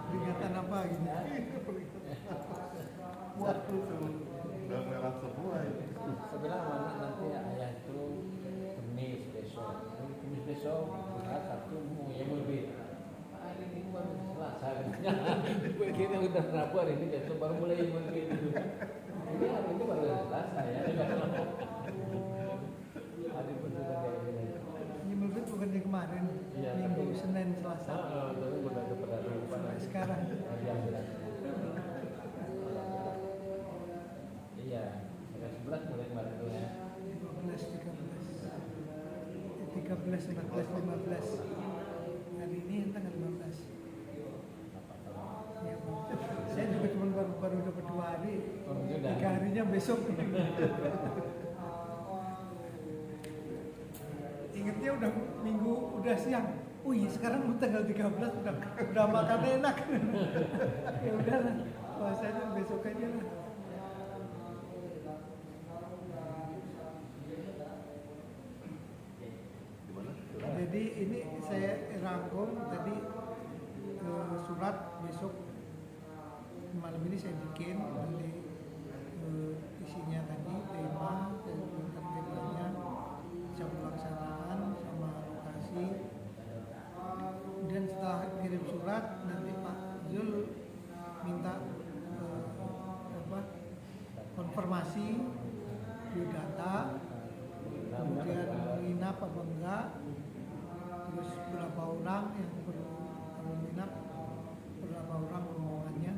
Peringatan apa gitu? Waduh, udah merah semua ya. Saya bilang sama anak nanti ayah itu Kamis besok. Kamis besok, Jumat, Sabtu mau yang lebih. Hari ini baru Selasa. Gue kira udah Rabu hari ini besok baru mulai yang lebih itu. Ini hari ini baru Selasa ya. Hari bener kayak gini. Nyimul Fit bukannya kemarin, Iya, Minggu, tapi- Senin, Selasa. Tapi udah keberatan Sampai sekarang. Hari yang jelas. Iya, tanggal 11 mulai kemarin tuh ya. 12, 13, 14, 15. Hari ini yang tanggal 15. Ya, saya juga cuma baru dapat 2 hari. Oh, sudah. 3 harinya besok. Ingatnya udah minggu udah siang. Wih, sekarang tanggal 13 udah makan enak. Ya udahlah, puasanya besok aja lah. Gimana? Jadi ini saya rangkum tadi surat besok malam ini saya bikin nanti isinya tadi tema dan tentang temanya jam pelaksanaan sama lokasi. Kemudian setelah kirim surat nanti Pak Zul minta konfirmasi biodata, kemudian menginap apa enggak, terus berapa orang yang perlu menginap, berapa orang rombongannya,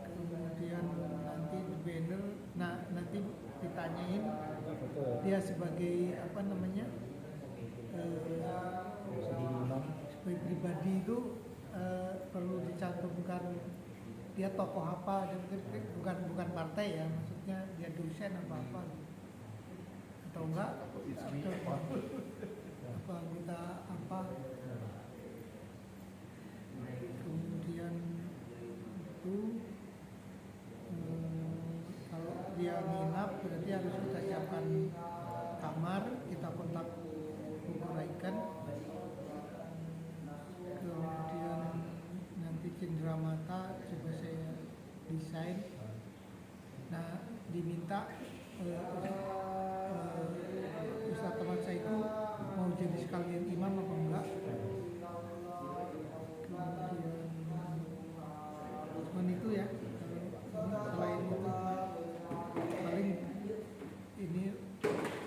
kemudian nanti di banner, nah nanti ditanyain dia sebagai apa namanya sebagai pribadi itu perlu dicantumkan dia tokoh apa, dan bukan partai ya, maksudnya dia dosen apa atau enggak, atau apa anggota apa. Kemudian itu kalau dia nginap berarti harus kita siapkan kamar, kita kontak Bogoraikan. Kemudian nanti cenderamata coba saya desain. Nah, diminta Ustadz teman saya itu mau jadi sekalian imam apa enggak. Kemudian cuman itu ya. Selain itu paling ini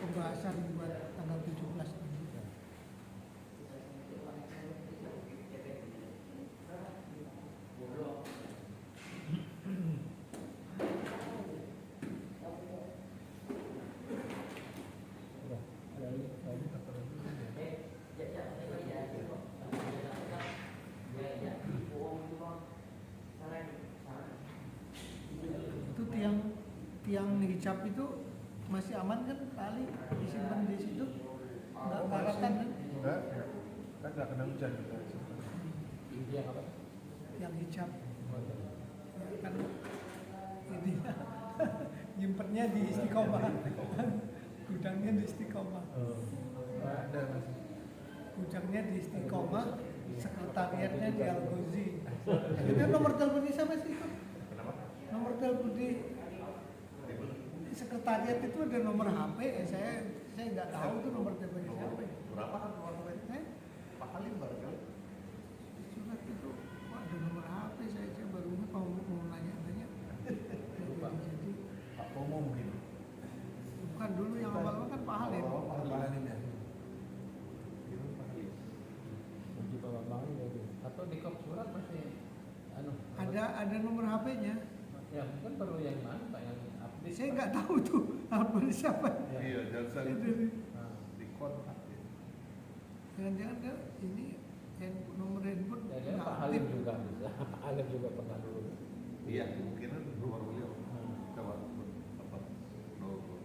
pembahasan buat tanggal 17 nanti. Itu tiang hijab itu masih aman kan, tali disimpan di situ, nggak karatan kan? Enggak, kan nggak kena hujan kita. India apa? Yang hijab ya, kan ini nyimpennya di Istiqomah, gudangnya di Istiqomah, Nggak ada masih. gudangnya di Istiqomah, sekretariatnya di Al-Ghazi. Itu nomor teleponnya siapa sih itu? Kenapa? Nomor telepon di sekretariat itu ada nomor HP, saya nggak tahu tuh nomor teleponnya siapa. Berapa kan nomor teleponnya? Pak Halim barangkali. Surat itu kok ada nomor HP, saya baru mau nanya-nanya. Jadi Pak Pomo mungkin. bukan dulu yang awal kan Pak Halim. Oh, Pak Halim ya. Kunci Bambang itu. Atau di kop surat masih anu. Ada nomor HP-nya. Ya, mungkin perlu yang mana Pak yang update. Saya nggak tahu tuh apa siapa. Iya, jangan Nah, di kontak. Jangan-jangan dia ini nomor handphone ya, dia nggak Pak aktif. Halim juga bisa. Pak Halim juga pernah dulu. Iya, kemungkinan nomor beliau. Coba apa? Logo.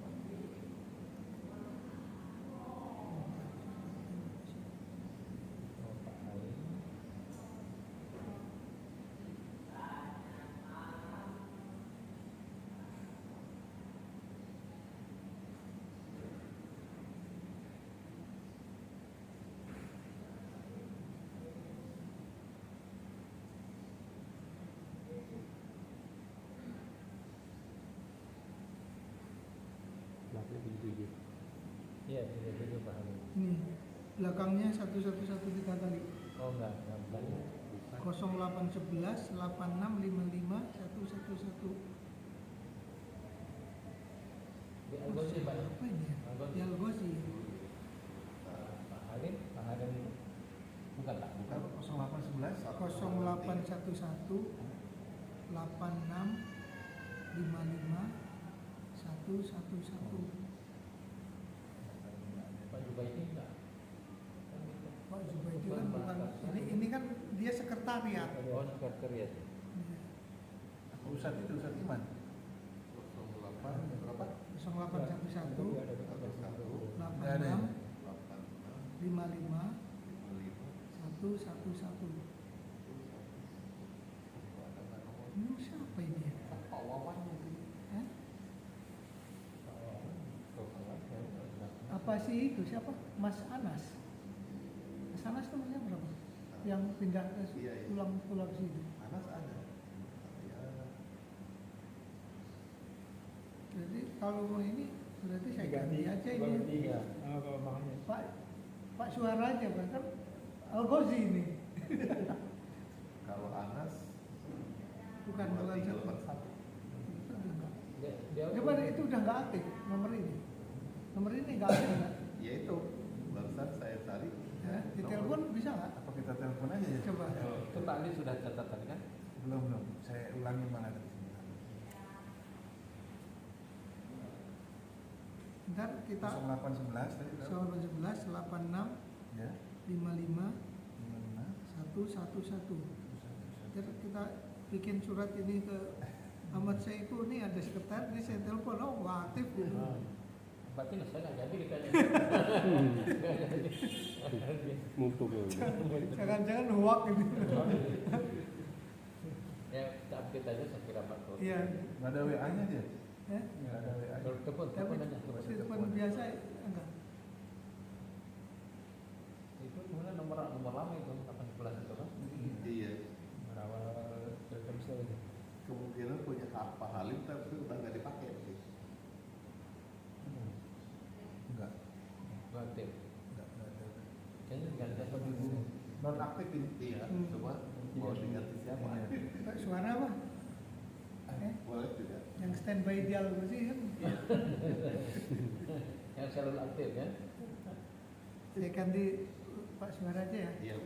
Oh, Pak Halim. belakang 77. Iya, itu Pak Halim. Nih, belakangnya 1113 tadi. Oh enggak banyak. 0811 8655 111. Di Algosi Pak. Apa ini ya? Algosi. Di Algosi. Pak Halim bukan Pak. Bukan 0811 0811 86 55 111. Pak Jubaidi enggak. Pak Zubaidi kan bukan ini kan dia sekretariat. Oh, sekretariat. Apa Ustadz itu Ustadz Iman? 08 berapa? 0811 Nggak ada ya? 86 55 111. Ini siapa ini ya? Pak Wawan itu. Hah? Apa sih itu siapa? Mas Anas. Mas Anas nomornya berapa? Yang pindah ke Iya, iya. pulang ke situ. Anas ada. Ya, Jadi kalau mau ini berarti saya ganti aja ini. Iya. Kalau makanya Pak Suara aja kan Al-Ghazi ini. kalau Anas Bukan bukan satu. 381. Dia Coba itu udah nggak aktif nomor ini. Nomor ini nggak aktif nggak? Ya itu. Barusan saya cari. Ya, di telepon bisa nggak? Apa kita telepon aja ya? Coba. itu Pak Ali sudah catat tadi kan? Belum. Saya ulangi malah tadi. Ntar kita 0811 tadi berapa? 11 86 Ya. 55 55 111. Ntar kita bikin surat ini ke Ahmad Saiku nih ada sekretaris, ini saya telepon, oh wah aktif gitu. Berarti saya nggak jadi ditanya. Mumpuk ya. Jangan-jangan hoak gitu. Ya kita update aja saya kira Pak Tur. Iya. Nggak ada WA-nya dia? Ya. Nggak ada WA-nya. Telepon Tapi aja. telepon biasa enggak. Itu kemudian nomor lama itu 18 itu kan? Iya. awal Telkomsel itu. Kemungkinan punya Pak Halim tapi udah nggak dipakai. Enggak. Aktif. Enggak ada. Kayaknya diganti atau dulu. Non aktif ini. Iya. Hmm. Coba mau diganti siapa? Iya. Pak Suara apa? Boleh juga. Yang standby di Al-Ghazi kan. Yang selalu aktif ya? Saya ganti Pak Suara aja ya. Iya.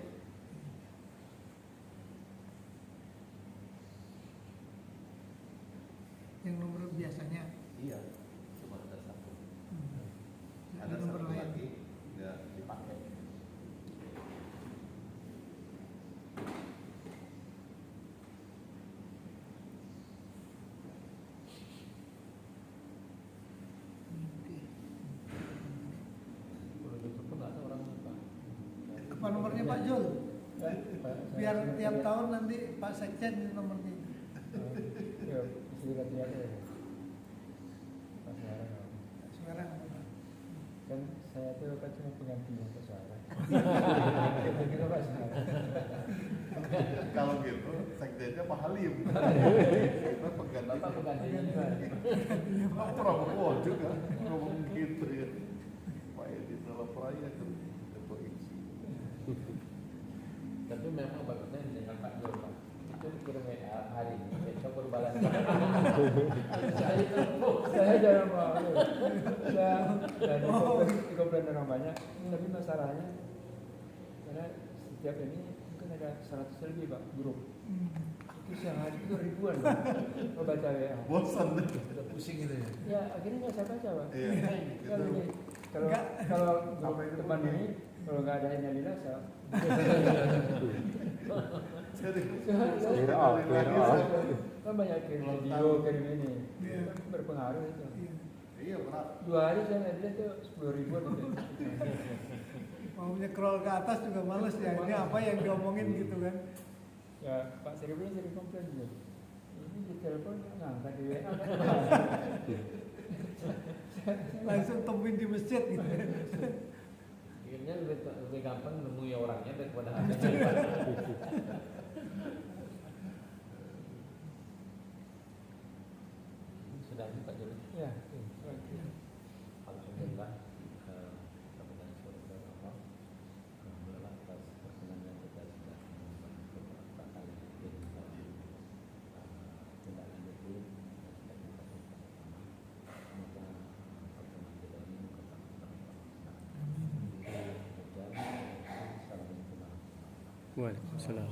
Yang nomor biasanya. Iya. Cuma ada satu. Ada Ada nomor satu lain. lagi nggak dipakai. Oke. Kalau gitu pun nggak ada orang lupa. Apa nomornya Pak Jul? Biar tiap tahun nanti Pak Sekjen nomornya itu. Ya, mesti lihat ya. Pas sekarang. Pak Suara apa? Kan saya tuh kan cuma penggantinya Pak Suara. Kita Pak Suara. Kalau gitu, sekjennya Pak Halim. Kita pengganti. Bapak penggantinya juga. Pak Prabowo juga ngomong gitu ya. Pak Edi dalam raya kan ketua isi. Tapi memang bagusnya dengan Pak Jul Pak. Itu kirim WA hari ini. Besok baru balas. Saya telepon. Saya jangan mau. Saya di komplain orang banyak. Tapi masalahnya karena setiap ini mungkin ada 100 lebih Pak grup. Itu sehari itu ribuan Pak. Mau baca WA. Bosan deh. Udah pusing gitu ya. Ya akhirnya nggak saya baca Pak. Iya. Kan Gitu. ini kalau Nggak. kalau Apa grup itu teman punya? ini kalau nggak ada Innalillah saya Jadi Clear out, clear out. kan banyak kirim Ulang video tahun. kirim ini Iya. kan berpengaruh itu. Iya. iya benar. 2 hari saya nggak lihat tuh 10 ribuan gitu. Mau nyekrol ke atas juga males ya. Ini apa yang diomongin gitu kan. Ya Pak Sri Bulan sering komplain gitu. Ini di telepon ngangkat di WA. Langsung temuin di masjid gitu. Akhirnya lebih gampang nemui orangnya daripada hatinya. Sudah Pak Jul. Ya. alhamdulillah kepada saudara apa alhamdulillah atas perkenannya kita sudah beberapa kali berinteraksi tindak lanjuti dan sudah kita bersama-sama. Semoga pertemuan kita ini berkembang berjalan. Assalamualaikum warahmatullahi wabarakatuh. Waalaikumsalam.